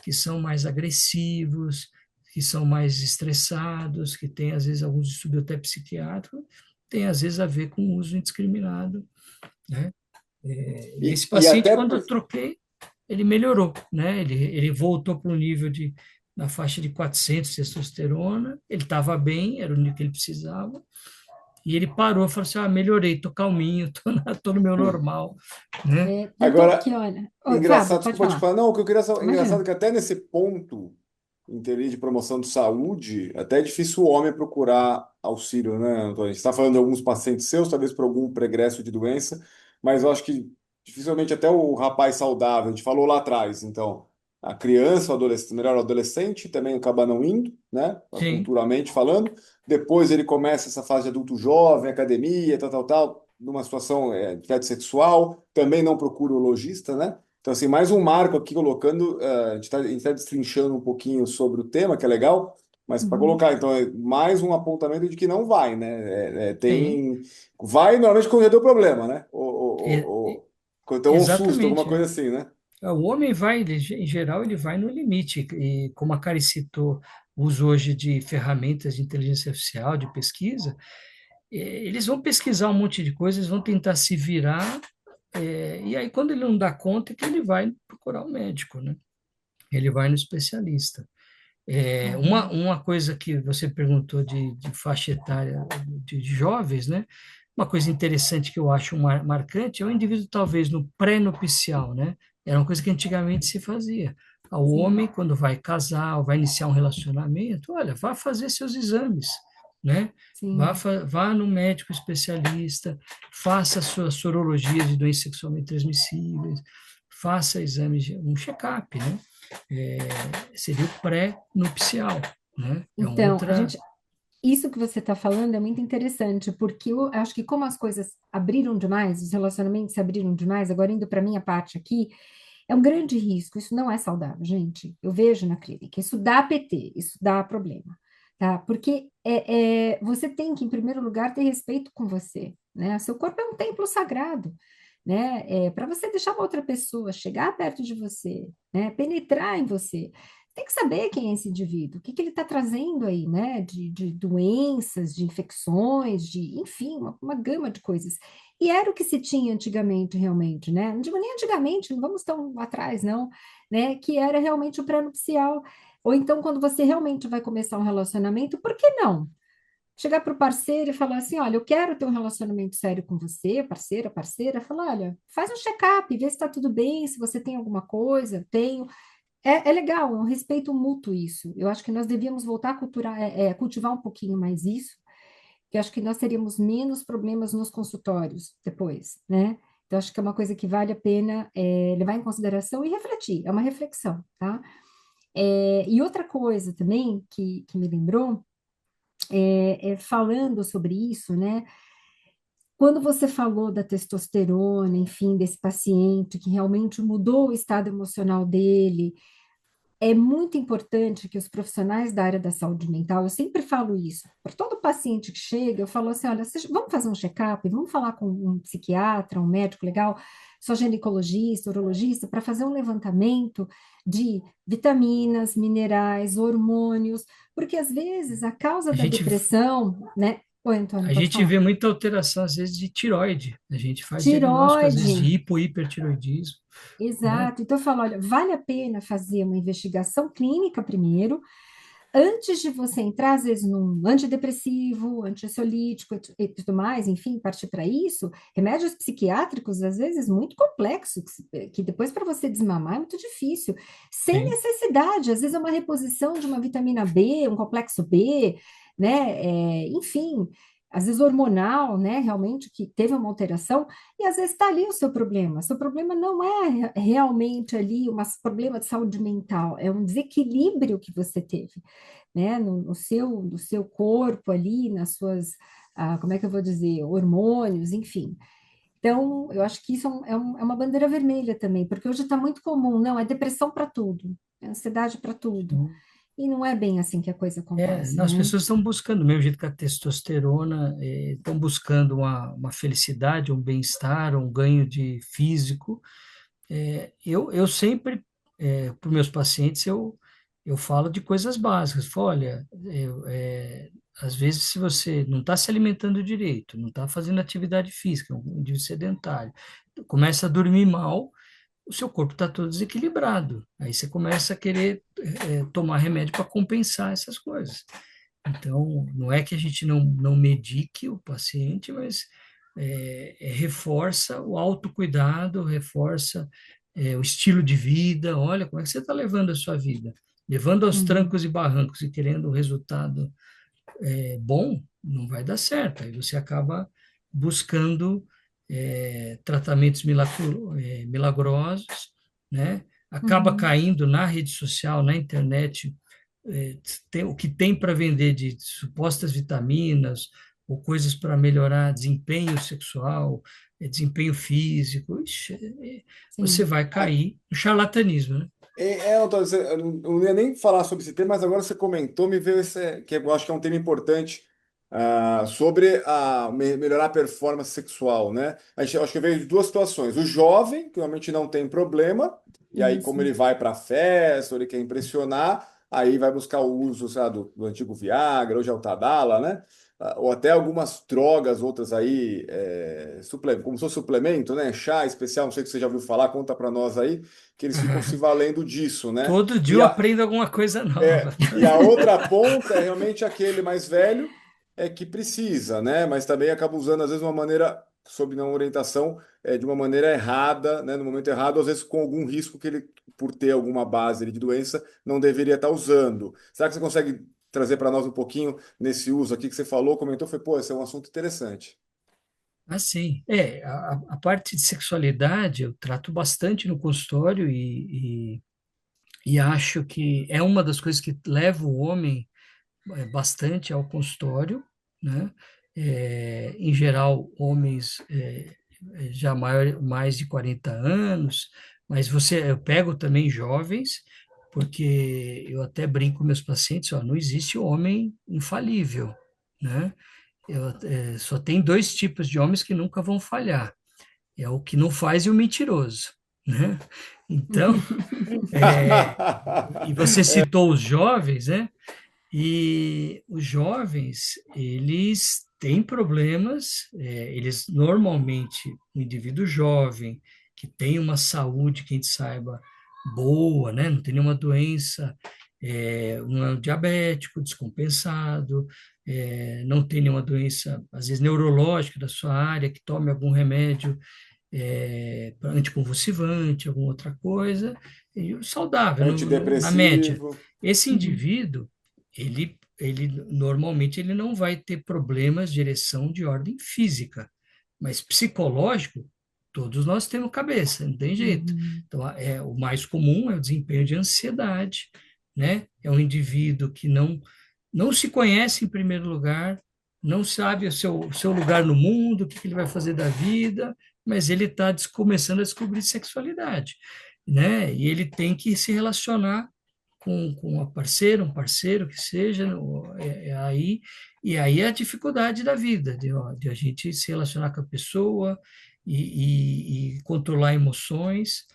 que são mais agressivos, que são mais estressados, que têm, às vezes, algum distúrbio até psiquiátrico, tem, às vezes, a ver com o uso indiscriminado, né? E esse E paciente, até quando eu troquei, ele melhorou, né? Ele voltou para o nível na faixa de 400 testosterona, ele estava bem, era o nível que ele precisava, e ele parou e falou assim: melhorei, tô calminho, tô no meu normal, né? Eu estou agora, aqui, olha. Ô, Fábio, engraçado, pode desculpa te falar. falar, não, o que eu queria saber, engraçado Imagina. é que até nesse ponto, em teoria de promoção de saúde, até é difícil o homem procurar auxílio, né, Antônio? A gente está falando de alguns pacientes seus, talvez por algum pregresso de doença, mas eu acho que dificilmente até o rapaz saudável, a gente falou lá atrás, então, a criança, o adolescente, melhor o adolescente também acaba não indo, né, Sim, culturalmente falando, depois ele começa essa fase de adulto jovem, academia, tal, numa situação de fé sexual, também não procura o lojista, né? Então, assim, mais um marco aqui colocando, a gente tá destrinchando um pouquinho sobre o tema, que é legal, mas para Uhum. colocar, então, é mais um apontamento de que não vai, né? sim, Vai normalmente quando já deu problema, né? e- e- Então, um susto, alguma exatamente. coisa assim, né? O homem vai, em geral, ele vai no limite, e como a Cari citou, uso hoje de ferramentas de inteligência artificial, de pesquisa, eles vão pesquisar um monte de coisas, eles vão tentar se virar, e aí quando ele não dá conta é que ele vai procurar um médico, né? Ele vai no especialista. Uhum. Uma coisa que você perguntou de faixa etária de jovens, né? Uma coisa interessante que eu acho marcante é o indivíduo talvez no pré-nupcial, né? Era uma coisa que antigamente se fazia. O Sim, homem, quando vai casar ou vai iniciar um relacionamento, olha, vá fazer seus exames, né? sim. Vá no médico especialista, faça a sua sorologia de doenças sexualmente transmissíveis, faça exames, um check-up, né? Seria o pré-nupcial, né? É Então, a outra. gente, isso que você está falando é muito interessante, porque eu acho que como as coisas abriram demais, os relacionamentos se abriram demais, agora indo para a minha parte aqui, é um grande risco, isso não é saudável, gente. Eu vejo na clínica, isso dá PT, isso dá problema, tá? Porque você tem que, em primeiro lugar, ter respeito com você, né? Seu corpo é um templo sagrado, né? Para você deixar uma outra pessoa chegar perto de você, né? Penetrar em você, tem que saber quem é esse indivíduo, o que que ele está trazendo aí, né? De doenças, de infecções, de, enfim, uma gama de coisas. E era o que se tinha antigamente, realmente, né? Não digo nem antigamente, não vamos tão atrás, não, né? Que era realmente o pré-nupcial. Ou então, quando você realmente vai começar um relacionamento, por que não? Chegar para o parceiro e falar assim: olha, eu quero ter um relacionamento sério com você, parceira, parceira. Falar: olha, faz um check-up, vê se está tudo bem, se você tem alguma coisa. Tenho. É legal, é um respeito mútuo isso. Eu acho que nós devíamos voltar a cultivar um pouquinho mais isso, que eu acho que nós teríamos menos problemas nos consultórios depois, né? Então, acho que é uma coisa que vale a pena levar em consideração e refletir, é uma reflexão, tá? E outra coisa também que me lembrou, falando sobre isso, né? Quando você falou da testosterona, enfim, desse paciente que realmente mudou o estado emocional dele, é muito importante que os profissionais da área da saúde mental, eu sempre falo isso, para todo paciente que chega, eu falo assim, olha, vamos fazer um check-up, vamos falar com um psiquiatra, um médico legal, só ginecologista, urologista, para fazer um levantamento de vitaminas, minerais, hormônios, porque às vezes a causa A da gente, depressão, né? Oi, Antônio, a pode gente falar. vê muita alteração, às vezes, de tiroide. A gente faz diagnóstico, às vezes, Tiroide, de hipotireoidismo, né? exato. Então eu falo, olha, vale a pena fazer uma investigação clínica primeiro, antes de você entrar, às vezes, num antidepressivo, antiansiolítico e tudo mais, enfim, partir para isso, remédios psiquiátricos, às vezes, muito complexos, que depois para você desmamar é muito difícil, sem Sim. necessidade, às vezes é uma reposição de uma vitamina B, um complexo B, né, enfim, às vezes hormonal, né, realmente, que teve uma alteração, e às vezes está ali o seu problema não é realmente ali um problema de saúde mental, é um desequilíbrio que você teve, né, no seu corpo ali, nas suas, como é que eu vou dizer, hormônios, enfim. Então, eu acho que isso é uma bandeira vermelha também, porque hoje está muito comum, não, é depressão para tudo, é ansiedade para tudo. E não é bem assim que a coisa acontece, As né? pessoas estão buscando, do mesmo jeito que a testosterona, estão buscando uma felicidade, um bem-estar, um ganho de físico. Eu sempre, para os meus pacientes, eu falo de coisas básicas. Falo, olha, às vezes, se você não está se alimentando direito, não está fazendo atividade física, um indivíduo sedentário, começa a dormir mal, o seu corpo está todo desequilibrado. Aí você começa a querer tomar remédio para compensar essas coisas. Então, não é que a gente não medique o paciente, mas reforça o autocuidado, reforça o estilo de vida. Olha, como é que você está levando a sua vida? Levando aos Uhum, trancos e barrancos e querendo um resultado bom, não vai dar certo. Aí você acaba buscando tratamentos milagrosos, né? Acaba uhum, caindo na rede social, na internet, o que tem para vender de supostas vitaminas ou coisas para melhorar desempenho sexual, desempenho físico. Ixi, você sim. vai cair no charlatanismo, né? Antônio, eu não ia nem falar sobre esse tema, mas agora você comentou, me veio esse, que eu acho que é um tema importante, sobre melhorar a performance sexual, né? Eu acho que veio de duas situações. O jovem, que realmente não tem problema, e aí, como Isso. ele vai para a festa, ou ele quer impressionar, aí vai buscar o uso, sei lá, do antigo Viagra, hoje é o Tadala, né? Ou até algumas drogas, outras aí, como se fosse suplemento, né? Chá especial, não sei se você já ouviu falar, conta para nós aí, que eles ficam se valendo disso, né? Todo dia E eu a, aprendo alguma coisa nova. e a outra ponta é realmente aquele mais velho que precisa, né? Mas também acaba usando, às vezes, uma maneira, sob não orientação, de uma maneira errada, né? No momento errado, às vezes com algum risco que ele, por ter alguma base ali de doença, não deveria estar usando. Será que você consegue trazer para nós um pouquinho nesse uso aqui que você falou, comentou? Foi, pô, esse é um assunto interessante. Assim, a parte de sexualidade eu trato bastante no consultório e acho que é uma das coisas que leva o homem bastante ao consultório, né? Em geral, homens já mais de 40 anos, mas eu pego também jovens, porque eu até brinco com meus pacientes, ó, não existe homem infalível, né? Só tem dois tipos de homens que nunca vão falhar, é o que não faz e o mentiroso, né? Então, e você citou os jovens, né? E os jovens, eles têm problemas, eles normalmente, o indivíduo jovem, que tem uma saúde, que a gente saiba, boa, né? Não tem nenhuma doença, não é um diabético descompensado, não tem nenhuma doença, às vezes, neurológica da sua área, que tome algum remédio anticonvulsivante, alguma outra coisa, e o saudável, na média. Antidepressivo. Esse Uhum. indivíduo, ele normalmente ele não vai ter problemas de ereção de ordem física, mas psicológico, todos nós temos cabeça, não tem jeito. Uhum. Então, o mais comum é o desempenho de ansiedade, né? É um indivíduo que não se conhece em primeiro lugar, não sabe o seu lugar no mundo, o que ele vai fazer da vida, mas ele está começando a descobrir sexualidade, né? E ele tem que se relacionar com uma parceira, um parceiro que seja, aí, e aí é a dificuldade da vida, de a gente se relacionar com a pessoa e controlar emoções,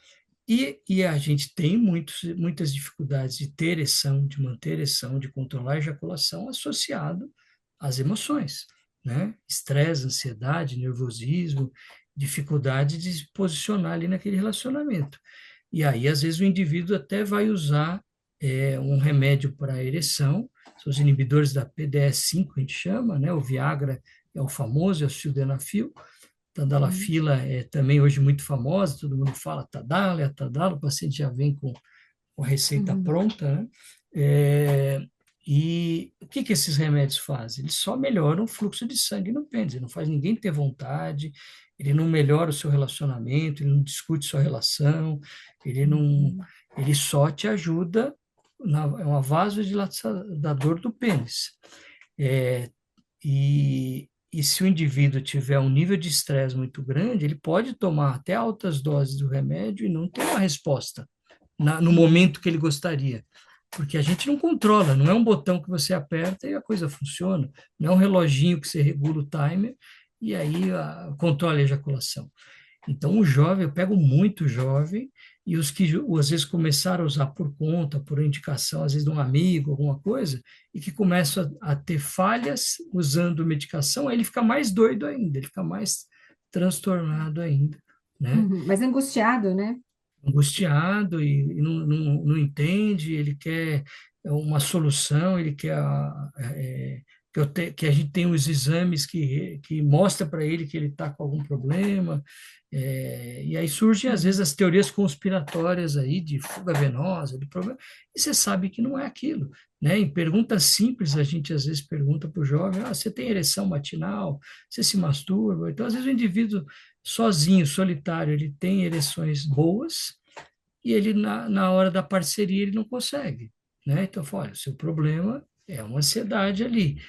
e a gente tem muitas dificuldades de ter ereção, de manter ereção, de controlar a ejaculação associado às emoções, né? Estresse, ansiedade, nervosismo, dificuldade de se posicionar ali naquele relacionamento. E aí, às vezes, o indivíduo até vai usar um remédio para ereção, são os inibidores da PDE5, a gente chama, né? O Viagra é o famoso, é o sildenafil. Uhum. Tadalafila é também hoje muito famosa, todo mundo fala Tadala, é Tadala, o paciente já vem com a receita Uhum. pronta, né? É, e o que esses remédios fazem? Eles só melhoram o fluxo de sangue no pênis, ele não faz ninguém ter vontade, ele não melhora o seu relacionamento, ele não discute sua relação, ele não, Uhum. ele só te ajuda é uma vasodilatador do pênis. É, e se o indivíduo tiver um nível de estresse muito grande, ele pode tomar até altas doses do remédio e não ter uma resposta no Uhum. momento que ele gostaria. Porque a gente não controla, não é um botão que você aperta e a coisa funciona, não é um reloginho que você regula o timer e aí controla a ejaculação. Então, o jovem, eu pego muito jovem, e os que às vezes começaram a usar por conta, por indicação, às vezes de um amigo, alguma coisa, e que começam a ter falhas usando medicação, aí ele fica mais doido ainda, ele fica mais transtornado ainda, né? Uhum. Mas angustiado, né? Angustiado e não entende, ele quer uma solução, ele quer que a gente tenha os exames que mostra para ele que ele está com algum problema, e aí surgem às vezes Uhum. as teorias conspiratórias aí de fuga venosa, de problema, e você sabe que não é aquilo, né? Em perguntas simples a gente às vezes pergunta para o jovem, você tem ereção matinal? Você se masturba? Então às vezes o indivíduo sozinho, solitário, ele tem ereções boas e ele, na hora da parceria, ele não consegue, né? Então, eu falo, olha, o seu problema é uma ansiedade ali,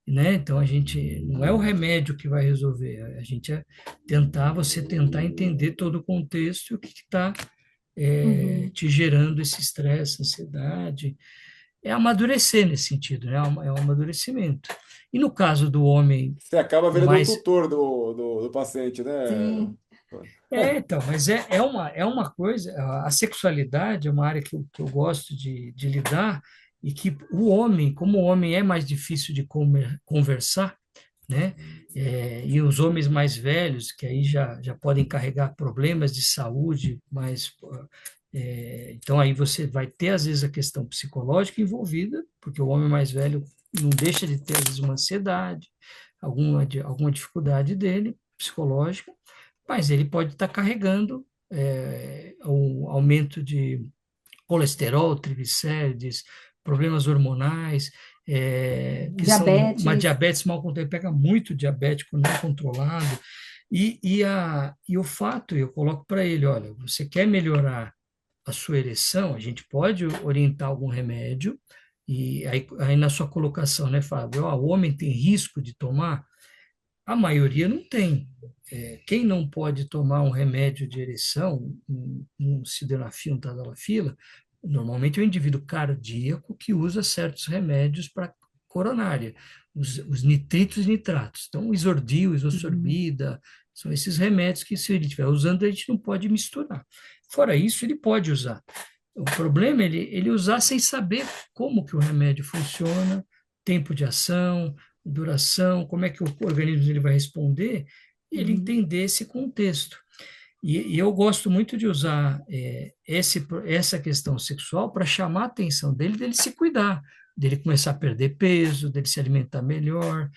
né? Então, a gente, não é o remédio que vai resolver, a gente você tentar entender todo o contexto e o que está Uhum. te gerando esse estresse, ansiedade, amadurecer nesse sentido, né? É um amadurecimento. E no caso do homem Você acaba virando o mais tutor do paciente, né? Sim. então, mas é uma coisa, a sexualidade é uma área que eu gosto de lidar, e que o homem, como o homem é mais difícil de conversar, né? E os homens mais velhos, que aí já podem carregar problemas de saúde, mas então aí você vai ter às vezes a questão psicológica envolvida, porque o homem mais velho não deixa de ter às vezes uma ansiedade, alguma dificuldade dele psicológica, mas ele pode estar carregando um aumento de colesterol, triglicérides, problemas hormonais, que são uma Diabetes. diabetes mal controlada, pega muito diabético não controlado. E o fato, eu coloco para ele, olha, você quer melhorar a sua ereção, a gente pode orientar algum remédio, e aí na sua colocação, né, Fábio, ó, o homem tem risco de tomar? A maioria não tem. Quem não pode tomar um remédio de ereção, um sildenafil, um tadalafila, normalmente é um indivíduo cardíaco que usa certos remédios para coronária, os nitritos e nitratos. Então, o isordil, Uhum. isosorbida, são esses remédios que, se ele estiver usando, a gente não pode misturar. Fora isso, ele pode usar. O problema é ele usar sem saber como que o remédio funciona, tempo de ação, duração, como é que o organismo ele vai responder, e ele Uhum. entender esse contexto. E eu gosto muito de usar essa questão sexual para chamar a atenção dele se cuidar, dele começar a perder peso, dele se alimentar melhor,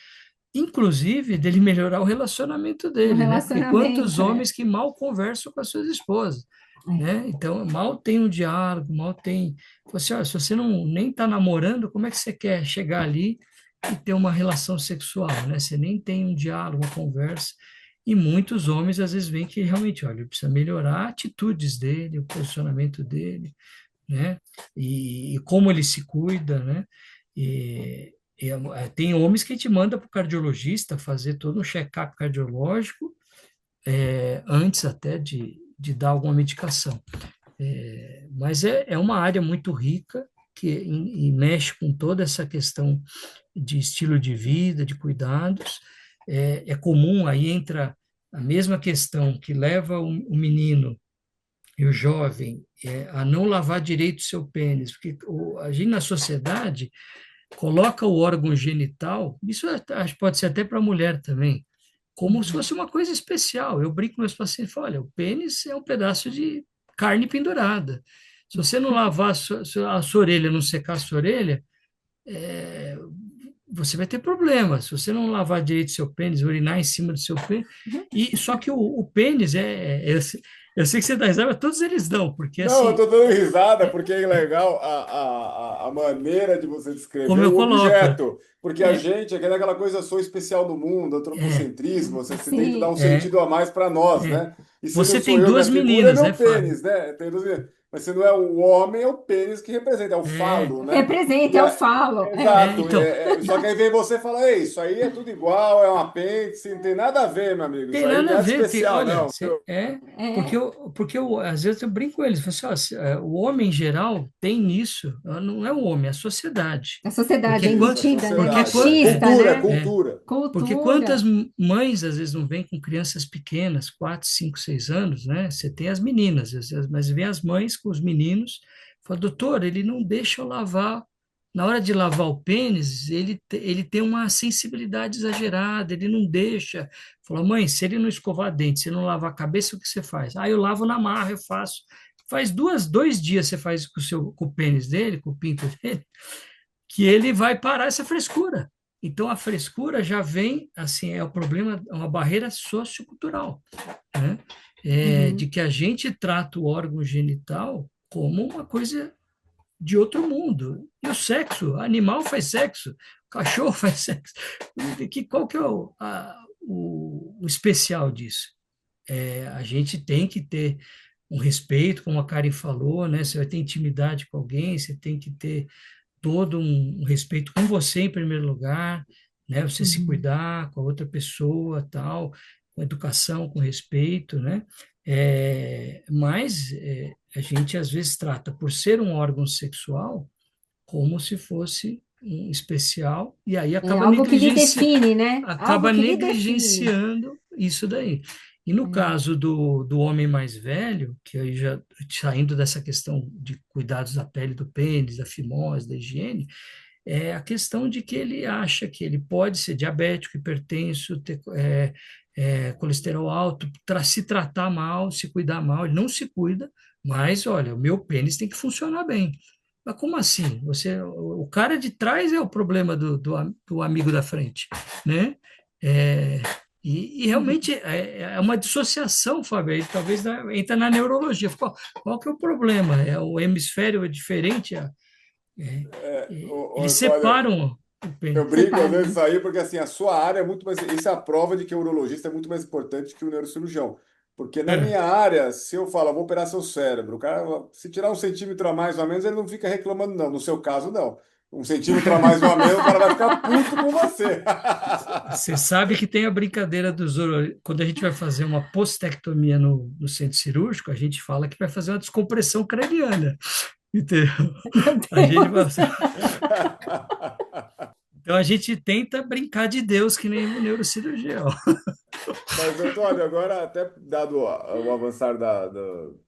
inclusive dele melhorar o relacionamento No dele, né? Porque quantos relacionamento, é. homens que mal conversam com as suas esposas, É. né? Então, mal tem um diálogo, mal tem. Você, olha, se você não nem está namorando, como é que você quer chegar ali e ter uma relação sexual, né? Você nem tem um diálogo, uma conversa. E muitos homens às vezes veem que realmente, olha, ele precisa melhorar atitudes dele, o posicionamento dele, né? E como ele se cuida, né? Tem homens que a gente manda para o cardiologista fazer todo um check-up cardiológico antes até de dar alguma medicação. Mas é uma área muito rica e mexe com toda essa questão de estilo de vida, de cuidados. É comum, aí entra a mesma questão que leva o menino e o jovem a não lavar direito o seu pênis, porque a gente na sociedade coloca o órgão genital, isso acho que pode ser até para a mulher também, como se Uhum. fosse uma coisa especial. Eu brinco com meus pacientes, falo, olha, o pênis é um pedaço de carne pendurada. Se você não lavar a sua orelha, não secar a sua orelha, é, você vai ter problema. Se você não lavar direito seu pênis, urinar em cima do seu pênis. E só que o pênis eu sei que você dá risada, mas todos eles dão, porque Não, eu assim, tô dando risada é, porque é legal a maneira de você como descrever eu o coloco, objeto. Porque a é, gente, aquela coisa, sou especial do mundo, é, antropocentrismo, você tenta dar Sim. um é, sentido a mais para nós, é. né? E se não Você sou tem eu, minha duas figura é meninas, meu né, Fábio? pênis, né? Tem duas meninas. Mas se não é o homem, é o pênis que representa, é o É, falo, né? E Representa, eu a- falo. É. Exato. então, Só que aí vem você e fala, ei, isso aí é tudo igual, é um apêndice, não tem nada a ver, meu amigo. Isso tem aí não nada a é nada ver, especial, olha, não. É. às vezes eu brinco com eles, falo assim, ó, o homem em geral tem isso, não é o homem, é a sociedade. A sociedade Porque, é Isso, a embutida, né? porque, sociedade. É. Machista, Cultura, né? é, cultura. porque quantas Cultura. mães às vezes não vêm com crianças pequenas, 4, 5, 6 anos, né? Você tem as meninas, mas vem as mães com os meninos, fala, doutor, ele não deixa eu lavar. Na hora de lavar o pênis, ele tem uma sensibilidade exagerada, ele não deixa. Fala, mãe, se ele não escovar dente, se ele não lavar a cabeça, o que você faz? Ah, eu lavo na marra, eu faço. Faz 2 dias você faz com o pênis dele, com o pinto dele, que ele vai parar essa frescura. Então, a frescura já vem, assim, é o problema, é uma barreira sociocultural, né? De Uhum. que a gente trata o órgão genital como uma coisa de outro mundo. E o sexo, animal faz sexo, cachorro faz sexo. Qual que é o especial disso? A gente tem que ter um respeito, como a Karen falou, né? Você vai ter intimidade com alguém, você tem que ter todo um respeito com você em primeiro lugar, né? Você se Uhum. cuidar com a outra pessoa, tal, com educação, com respeito, né? Mas a gente às vezes trata por ser um órgão sexual como se fosse um especial e aí É algo que lhe define, né? Algo acaba que lhe define. negligenciando isso daí. E no É. caso do homem mais velho, que aí já saindo dessa questão de cuidados da pele do pênis, da fimose, da higiene, é a questão de que ele acha que ele pode ser diabético, hipertenso, ter colesterol alto, se tratar mal, se cuidar mal, ele não se cuida, mas olha, o meu pênis tem que funcionar bem. Mas como assim? O cara de trás é o problema do amigo da frente, né? É, e realmente é uma dissociação, Fábio, aí talvez entra na neurologia. Qual que é o problema? O hemisfério é diferente, Ô, eles Antônio, separam o eu pênis. brinco às Separa, vezes né? aí, porque assim, a sua área é muito mais. Isso é a prova de que o urologista é muito mais importante que o neurocirurgião. Porque na É. minha área, se eu falo, vou operar seu cérebro, o cara, se tirar 1 centímetro a mais ou a menos, ele não fica reclamando, não. No seu caso, não. 1 centímetro a mais ou a menos, o cara vai ficar puto com você. Você sabe que tem a brincadeira quando a gente vai fazer uma postectomia no centro cirúrgico, a gente fala que vai fazer uma descompressão craniana, entendeu? Meu A gente vai... Deus! Então a gente tenta brincar de Deus que nem o neurocirurgião. Mas, Antônio, agora, até dado o avançar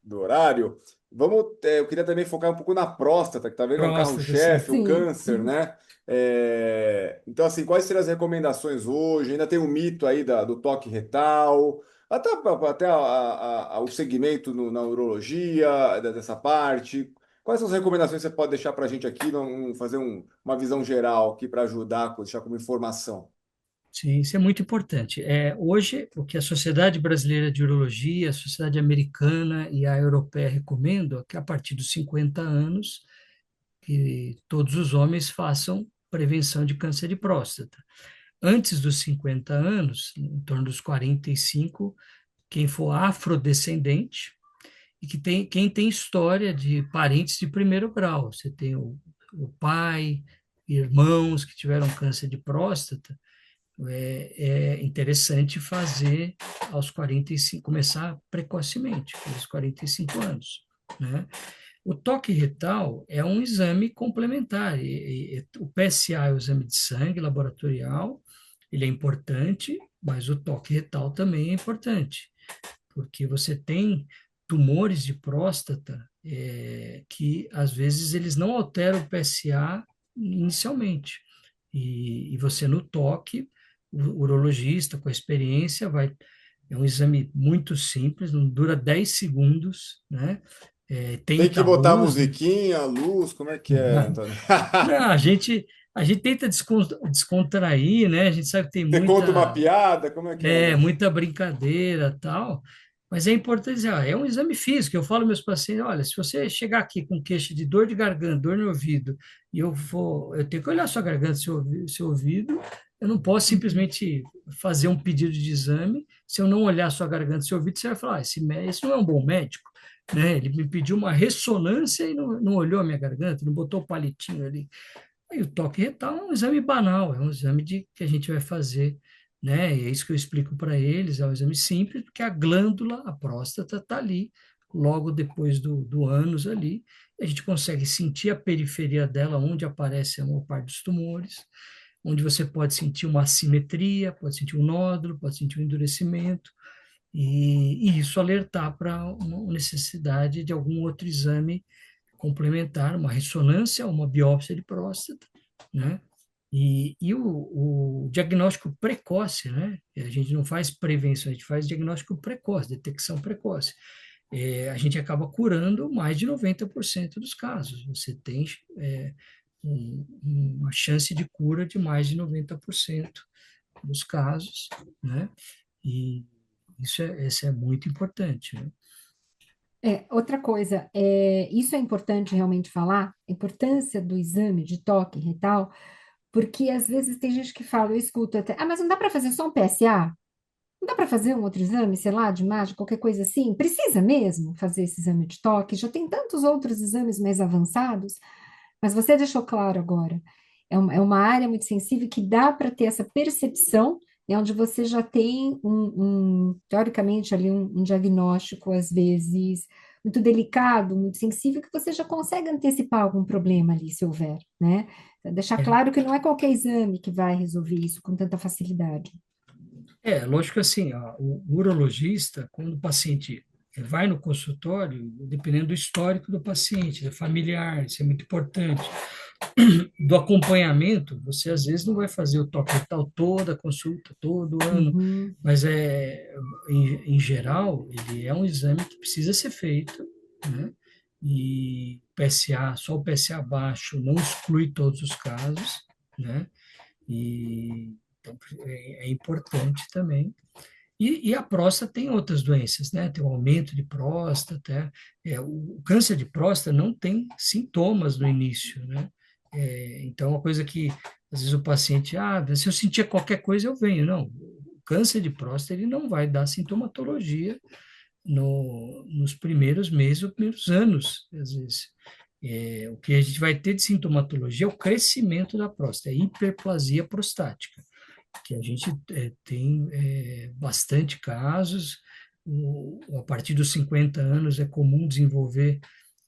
do horário, eu queria também focar um pouco na próstata, que talvez é um Próstata, assim. carro-chefe, o Sim. câncer, né? Então, assim, quais seriam as recomendações hoje? Ainda tem um mito aí do toque retal, até o segmento na urologia, dessa parte. Quais são as recomendações que você pode deixar para a gente aqui, fazer uma visão geral aqui para ajudar, deixar como informação? Sim, isso é muito importante. Hoje, o que a Sociedade Brasileira de Urologia, a Sociedade Americana e a Europeia recomendam é que a partir dos 50 anos, que todos os homens façam prevenção de câncer de próstata. Antes dos 50 anos, em torno dos 45, quem for afrodescendente e quem tem história de parentes de primeiro grau. Você tem o pai, irmãos que tiveram câncer de próstata, é interessante fazer aos 45, começar precocemente, aos 45 anos, né? O toque retal é um exame complementar. O PSA é o exame de sangue laboratorial, ele é importante, mas o toque retal também é importante, porque você tem tumores de próstata que, às vezes, eles não alteram o PSA inicialmente. E você, no toque, o urologista, com a experiência, vai. É um exame muito simples, não dura 10 segundos, né? Tem Tenta que a botar a luz, né? musiquinha, a luz, como é que é, Antônio? Não, a gente tenta descontrair, né? A gente sabe que tem Você conta uma piada, como é que é o negócio? muita brincadeira, tal, mas é importante dizer, é um exame físico. Eu falo aos meus pacientes, olha, se você chegar aqui com queixa de dor de garganta, dor no ouvido, e eu tenho que olhar sua garganta, seu ouvido, eu não posso simplesmente fazer um pedido de exame. Se eu não olhar sua garganta, seu ouvido, você vai falar, esse não é um bom médico, né? Ele me pediu uma ressonância e não olhou a minha garganta, não botou o palitinho ali. Aí o toque retal é um exame banal, é um exame que a gente vai fazer, né? E é isso que eu explico para eles, é um exame simples, porque a glândula, a próstata, está ali, logo depois do ânus ali, e a gente consegue sentir a periferia dela, onde aparece a maior parte dos tumores, onde você pode sentir uma assimetria, pode sentir um nódulo, pode sentir um endurecimento, e isso alertar para uma necessidade de algum outro exame complementar, uma ressonância, uma biópsia de próstata, né? E o diagnóstico precoce, né? A gente não faz prevenção, a gente faz diagnóstico precoce, detecção precoce. A gente acaba curando mais de 90% dos casos. Você tem uma chance de cura de mais de 90% dos casos, né? E isso é muito importante, né? Outra coisa, isso é importante realmente falar, a importância do exame de toque retal, porque às vezes tem gente que fala, eu escuto até, mas não dá para fazer só um PSA? Não dá para fazer um outro exame, sei lá, de imagem, qualquer coisa assim? Precisa mesmo fazer esse exame de toque? Já tem tantos outros exames mais avançados, mas você deixou claro agora. É uma área muito sensível que dá para ter essa percepção, onde você já tem teoricamente ali um diagnóstico, às vezes, muito delicado, muito sensível, que você já consegue antecipar algum problema ali, se houver, né? Deixar É, claro que não é qualquer exame que vai resolver isso com tanta facilidade. Lógico assim, o urologista, quando o paciente vai no consultório, dependendo do histórico do paciente, do familiar, isso é muito importante. Do acompanhamento, você às vezes não vai fazer o toque retal toda a consulta, todo ano, Uhum, mas em geral, ele é um exame que precisa ser feito, né? E PSA, só o PSA baixo não exclui todos os casos, né? E então, é importante também. E a próstata tem outras doenças, né? Tem o aumento de próstata, o câncer de próstata não tem sintomas no início, né? Então, uma coisa que às vezes o paciente, se eu sentir qualquer coisa, eu venho. Não, o câncer de próstata ele não vai dar sintomatologia nos primeiros meses ou primeiros anos, às vezes. O que a gente vai ter de sintomatologia é o crescimento da próstata, a hiperplasia prostática que a gente tem bastante casos. A partir dos 50 anos é comum desenvolver,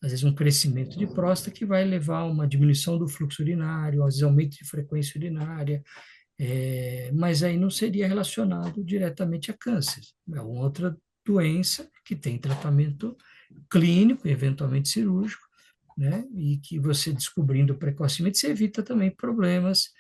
às vezes, um crescimento de próstata que vai levar a uma diminuição do fluxo urinário, às vezes aumento de frequência urinária, mas aí não seria relacionado diretamente a câncer. É uma outra doença que tem tratamento clínico, eventualmente cirúrgico, né? E que você descobrindo precocemente, você evita também problemas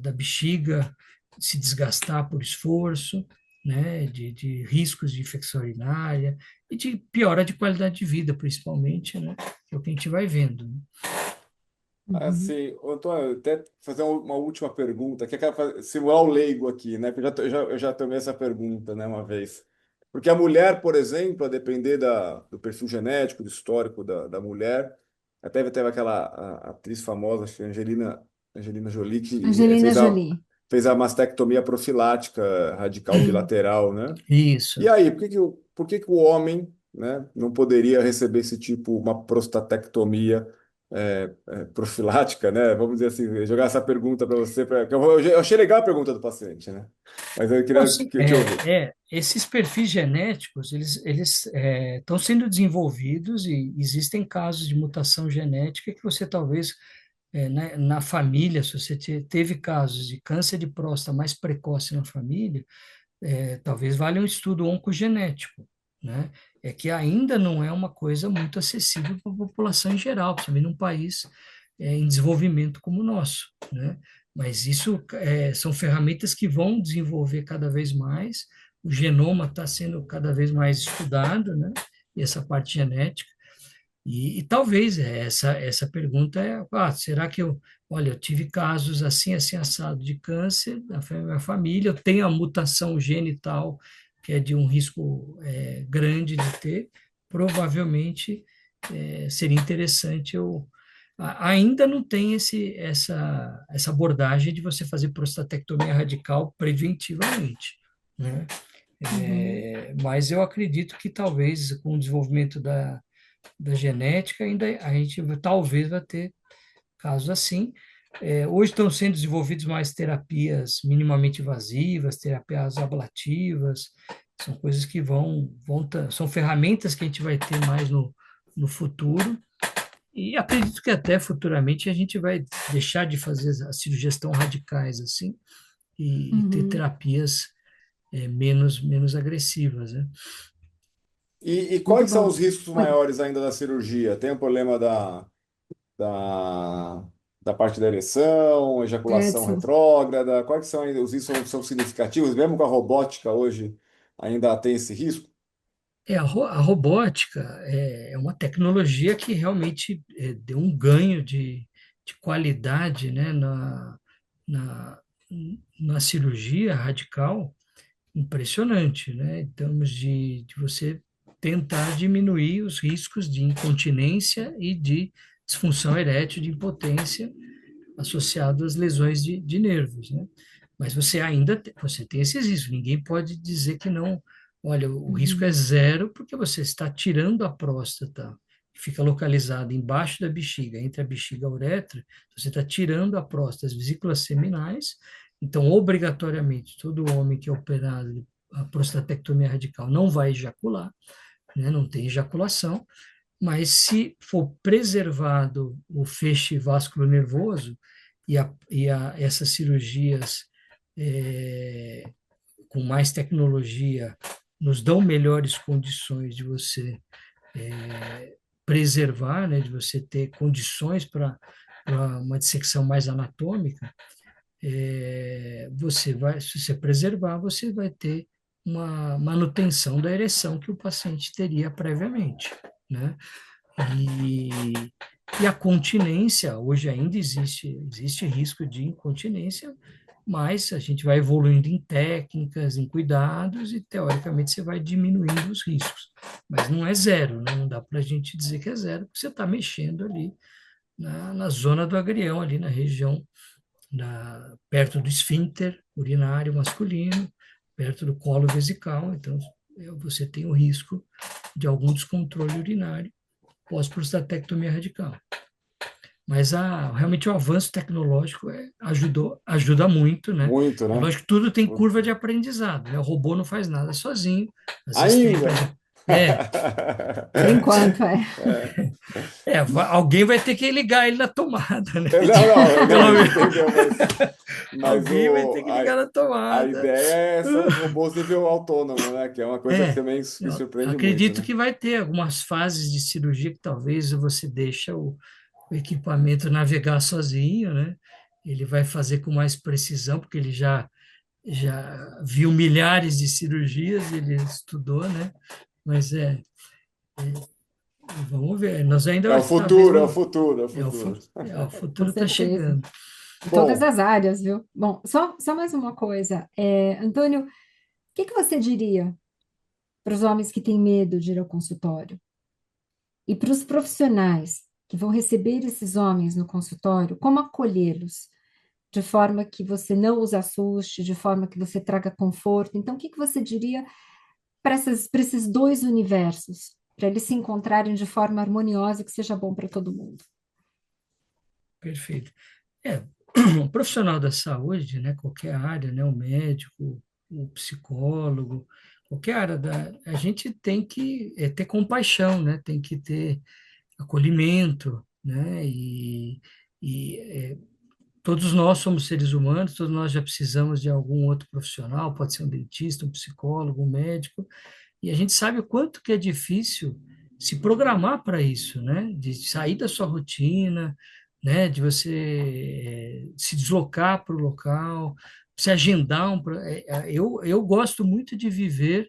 da bexiga se desgastar por esforço, né? De riscos de infecção urinária e de piora de qualidade de vida, principalmente, né? Que é o que a gente vai vendo, né? uhum. Assim, Antônio, até fazer uma última pergunta, que eu quero simular o leigo aqui, né? Porque eu já tomei essa pergunta, né, uma vez. Porque a mulher, por exemplo, a depender do perfil genético, do histórico da mulher, até teve aquela atriz famosa, acho que é Angelina Jolie, que Angelina Jolie. fez a mastectomia profilática radical bilateral, né? E Isso. aí, por que que o homem, né, não poderia receber esse tipo, uma prostatectomia profilática, né? Vamos dizer assim, jogar essa pergunta para você, eu achei legal a pergunta do paciente, né? Mas eu Não, queria sim, te ouvir. esses perfis genéticos, eles estão sendo desenvolvidos e existem casos de mutação genética que você talvez, na família, se você teve casos de câncer de próstata mais precoce na família, talvez valha um estudo oncogenético, né? É que ainda não é uma coisa muito acessível para a população em geral, principalmente num país em desenvolvimento como o nosso, né? Mas isso são ferramentas que vão desenvolver cada vez mais, o genoma está sendo cada vez mais estudado, né? E essa parte genética. E talvez essa pergunta será que olha, eu tive casos assim, assim, assado de câncer na minha família, eu tenho a mutação genital, que é de um risco grande de ter, provavelmente seria interessante ainda não tem essa abordagem de você fazer prostatectomia radical preventivamente, né? Uhum. Mas eu acredito que talvez com o desenvolvimento da genética, ainda a gente talvez vai ter casos assim. Hoje estão sendo desenvolvidas mais terapias minimamente invasivas, terapias ablativas, são coisas que são ferramentas que a gente vai ter mais no futuro, e acredito que até futuramente a gente vai deixar de fazer as cirurgias tão radicais assim, e ter Uhum. terapias menos agressivas, né? E Muito quais são os bom. riscos Oi, maiores ainda da cirurgia? Tem o problema da, da parte da ereção, ejaculação Edson. retrógrada? Quais são ainda os riscos são significativos? Mesmo com a robótica hoje ainda tem esse risco? A robótica é uma tecnologia que realmente deu um ganho de qualidade, né, na, na cirurgia radical impressionante, né, em termos de você tentar diminuir os riscos de incontinência e de disfunção erétil, de impotência associado às lesões de nervos, né? Mas você ainda você tem esses riscos. Ninguém pode dizer que não. Olha, o risco é Uhum. zero porque você está tirando a próstata, que fica localizada embaixo da bexiga, entre a bexiga e a uretra. Você está tirando a próstata, as vesículas seminais. Então, obrigatoriamente, todo homem que é operado de a prostatectomia radical não vai ejacular, né? Não tem ejaculação. Mas se for preservado o feixe vasculo nervoso essas cirurgias com mais tecnologia, nos dão melhores condições de você preservar, né, de você ter condições para uma dissecção mais anatômica, você vai, se você preservar, você vai ter uma manutenção da ereção que o paciente teria previamente, né? E, e a continência, hoje ainda existe risco de incontinência, mas a gente vai evoluindo em técnicas, em cuidados, e teoricamente você vai diminuindo os riscos. Mas não é zero, né? Não dá para a gente dizer que é zero, porque você está mexendo ali na zona do agrião, ali na região, perto do esfíncter urinário masculino, perto do colo vesical, então você tem o risco de algum descontrole urinário pós-prostatectomia radical. Mas realmente o avanço tecnológico ajuda muito, né? Muito, É né? lógico que tudo tem curva de aprendizado, né? O robô não faz nada sozinho, às vezes tem Ainda. é, Por enquanto, é. É. alguém vai ter que ligar ele na tomada, né? Não, Pelo a gente menos entendeu, mas alguém vai ter que ligar na a tomada. ideia são os robôs nível autônomo, né? Que é uma coisa que também me Eu surpreende muito, acredito né? que vai ter algumas fases de cirurgia que talvez você deixa o equipamento navegar sozinho, né? Ele vai fazer com mais precisão, porque ele já viu milhares de cirurgias, ele estudou, né? Mas vamos ver. Nós ainda É o talvez futuro, é o vamos. futuro, é o É o, futuro. o Com futuro está certeza. chegando. Em todas Bom, as áreas, viu? Bom, só mais uma coisa. Antônio, o que que você diria para os homens que têm medo de ir ao consultório? E para os profissionais que vão receber esses homens no consultório, como acolhê-los? De forma que você não os assuste, de forma que você traga conforto. Então, o que que você diria para esses dois universos, para eles se encontrarem de forma harmoniosa que seja bom para todo mundo? Perfeito. É, o profissional da saúde, né, qualquer área, né, o médico, o psicólogo, qualquer área a gente tem que ter compaixão, né, tem que ter acolhimento, né, e todos nós somos seres humanos, todos nós já precisamos de algum outro profissional, pode ser um dentista, um psicólogo, um médico, e a gente sabe o quanto que é difícil se programar para isso, né? De sair da sua rotina, né? De você se deslocar para o local, se agendar eu gosto muito de viver,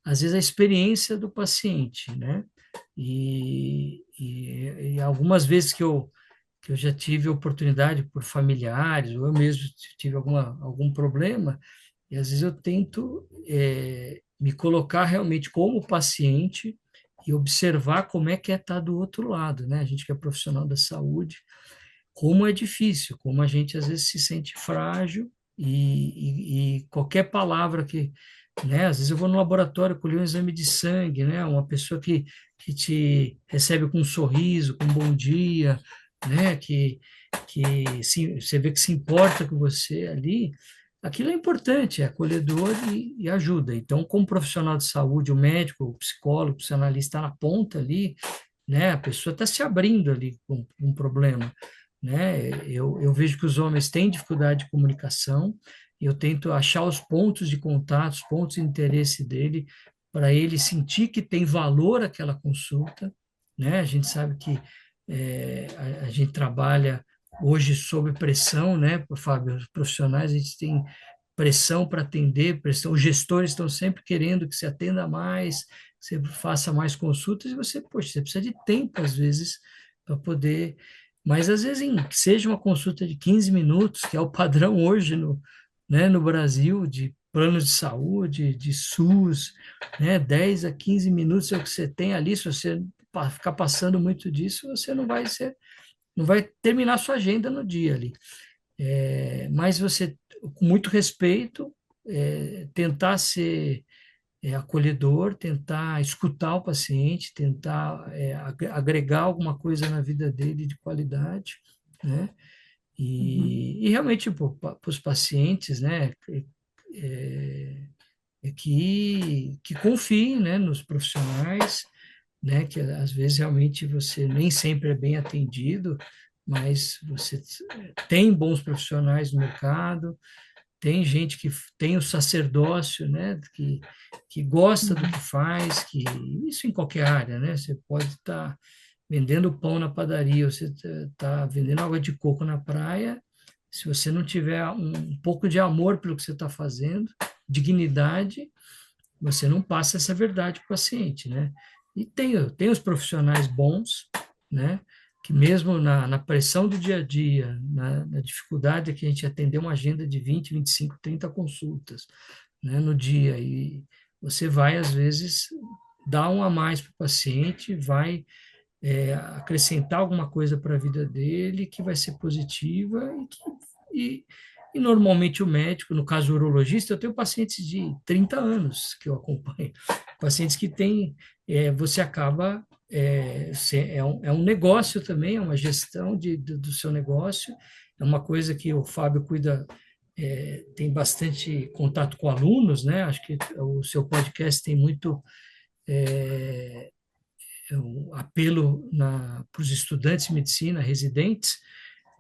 às vezes, a experiência do paciente, né? E algumas vezes que eu já tive oportunidade por familiares, ou eu mesmo tive algum problema, e às vezes eu tento me colocar realmente como paciente e observar como é que é estar do outro lado, né? A gente que é profissional da saúde, como é difícil, como a gente às vezes se sente frágil e qualquer palavra que, né? Às vezes eu vou no laboratório colher um exame de sangue, né? Uma pessoa que te recebe com um sorriso, com um bom dia, né? Você vê que se importa com você ali, aquilo é importante, é acolhedor e ajuda. Então, como profissional de saúde, o médico, o psicólogo, o psicanalista está na ponta ali, né? A pessoa está se abrindo ali com um problema, né? Eu vejo que os homens têm dificuldade de comunicação, e eu tento achar os pontos de contato, os pontos de interesse dele, para ele sentir que tem valor aquela consulta, né? A gente sabe que a gente trabalha hoje sob pressão, né, Fábio? Os profissionais, a gente tem pressão para atender, pressão, os gestores estão sempre querendo que você atenda mais, que você faça mais consultas, e você, poxa, você precisa de tempo, às vezes, para poder. Mas, às vezes, que seja uma consulta de 15 minutos, que é o padrão hoje no Brasil, de planos de saúde, de SUS, né? 10 a 15 minutos é o que você tem ali. Se você ficar passando muito disso, você não vai terminar sua agenda no dia ali. Mas você, com muito respeito, tentar ser acolhedor, tentar escutar o paciente, tentar agregar alguma coisa na vida dele de qualidade, né? Uhum. E realmente, para os pacientes, né, que confiem, né, nos profissionais, né, que às vezes realmente você nem sempre é bem atendido, mas você tem bons profissionais no mercado, tem gente que tem o sacerdócio, né, que gosta do que Uhum. faz, que isso em qualquer área, né? Você pode estar vendendo pão na padaria, ou você está vendendo água de coco na praia. Se você não tiver um pouco de amor pelo que você está fazendo, dignidade, você não passa essa verdade para o paciente, né? E tem os profissionais bons, né? Que mesmo na pressão do dia a dia, na dificuldade que a gente atender uma agenda de 20, 25, 30 consultas, né, no dia, e você vai, às vezes, dar um a mais para o paciente, vai acrescentar alguma coisa para a vida dele que vai ser positiva e, e normalmente o médico, no caso o urologista, eu tenho pacientes de 30 anos que eu acompanho, pacientes que têm, você acaba, é um negócio também, é uma gestão do seu negócio, é uma coisa que o Fábio cuida, tem bastante contato com alunos, né? Acho que o seu podcast tem muito um apelo para os estudantes de medicina, residentes,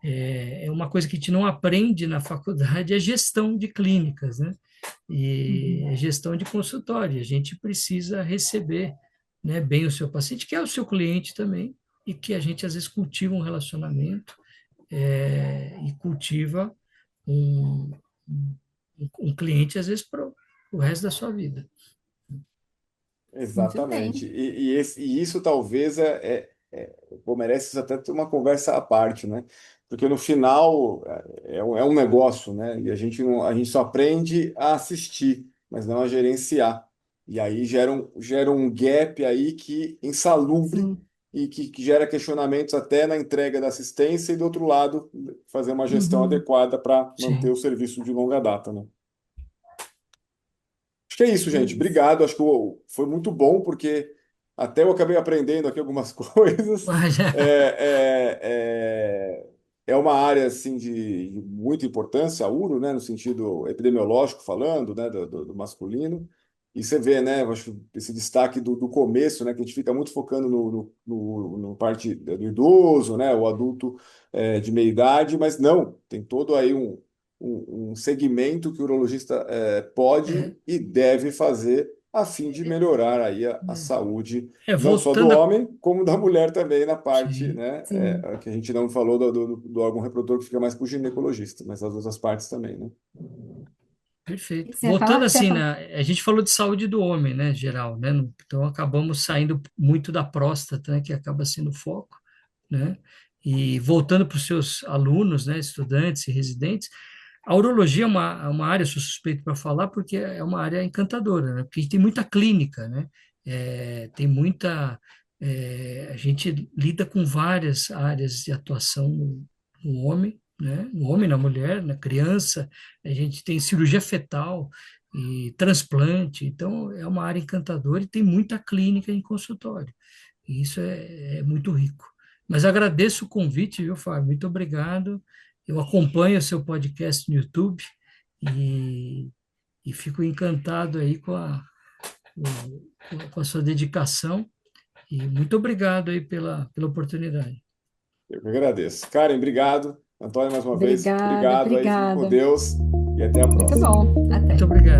é uma coisa que a gente não aprende na faculdade, é gestão de clínicas, né? E Uhum. gestão de consultório. A gente precisa receber, né, bem o seu paciente, que é o seu cliente também, e que a gente às vezes cultiva um relacionamento e cultiva um, um cliente, às vezes, para o resto da sua vida. Muito Exatamente. bem. E isso talvez pô, merece até ter uma conversa à parte, né? Porque no final é um negócio, né? E a gente, não, a gente só aprende a assistir, mas não a gerenciar. E aí gera um gap aí que insalubre Sim. e que gera questionamentos até na entrega da assistência e, do outro lado, fazer uma gestão Uhum. adequada para manter Sim. o serviço de longa data, né? Acho que é isso, É gente. isso. Obrigado. Acho que foi muito bom, porque até eu acabei aprendendo aqui algumas coisas. Mas, É uma área assim de muita importância, a uro, né, no sentido epidemiológico falando, né, do masculino. E você vê, né, eu acho esse destaque do começo, né, que a gente fica muito focando no parte do idoso, né, o adulto de meia idade, mas não, tem todo aí um segmento que o urologista é, pode e deve fazer a fim de melhorar aí a saúde, não só do voltando a... homem, como da mulher também, na parte, Sim. né, Sim. que a gente não falou do órgão reprodutor, que fica mais para o ginecologista, mas as outras partes também, né? Perfeito. Você ia Voltando falar? Você ia assim, falar? a gente falou de saúde do homem, né, geral, né? Então acabamos saindo muito da próstata, né, que acaba sendo o foco, né? E voltando para os seus alunos, né, estudantes e residentes, a urologia é uma área, sou suspeito para falar, porque é uma área encantadora, né? Porque a gente tem muita clínica, né? Tem muita, a gente lida com várias áreas de atuação no homem, né? No homem, na mulher, na criança, a gente tem cirurgia fetal e transplante, então é uma área encantadora e tem muita clínica em consultório. E isso é muito rico. Mas agradeço o convite, viu, Fábio? Muito obrigado. Eu acompanho o seu podcast no YouTube e, e fico encantado aí com a sua dedicação e muito obrigado aí pela oportunidade. Eu que agradeço. Karen, obrigado. Antônio, mais uma vez, Obrigada, obrigado aí, fique com obrigada. Deus e até a Muito próxima. bom. Muito Até. obrigado.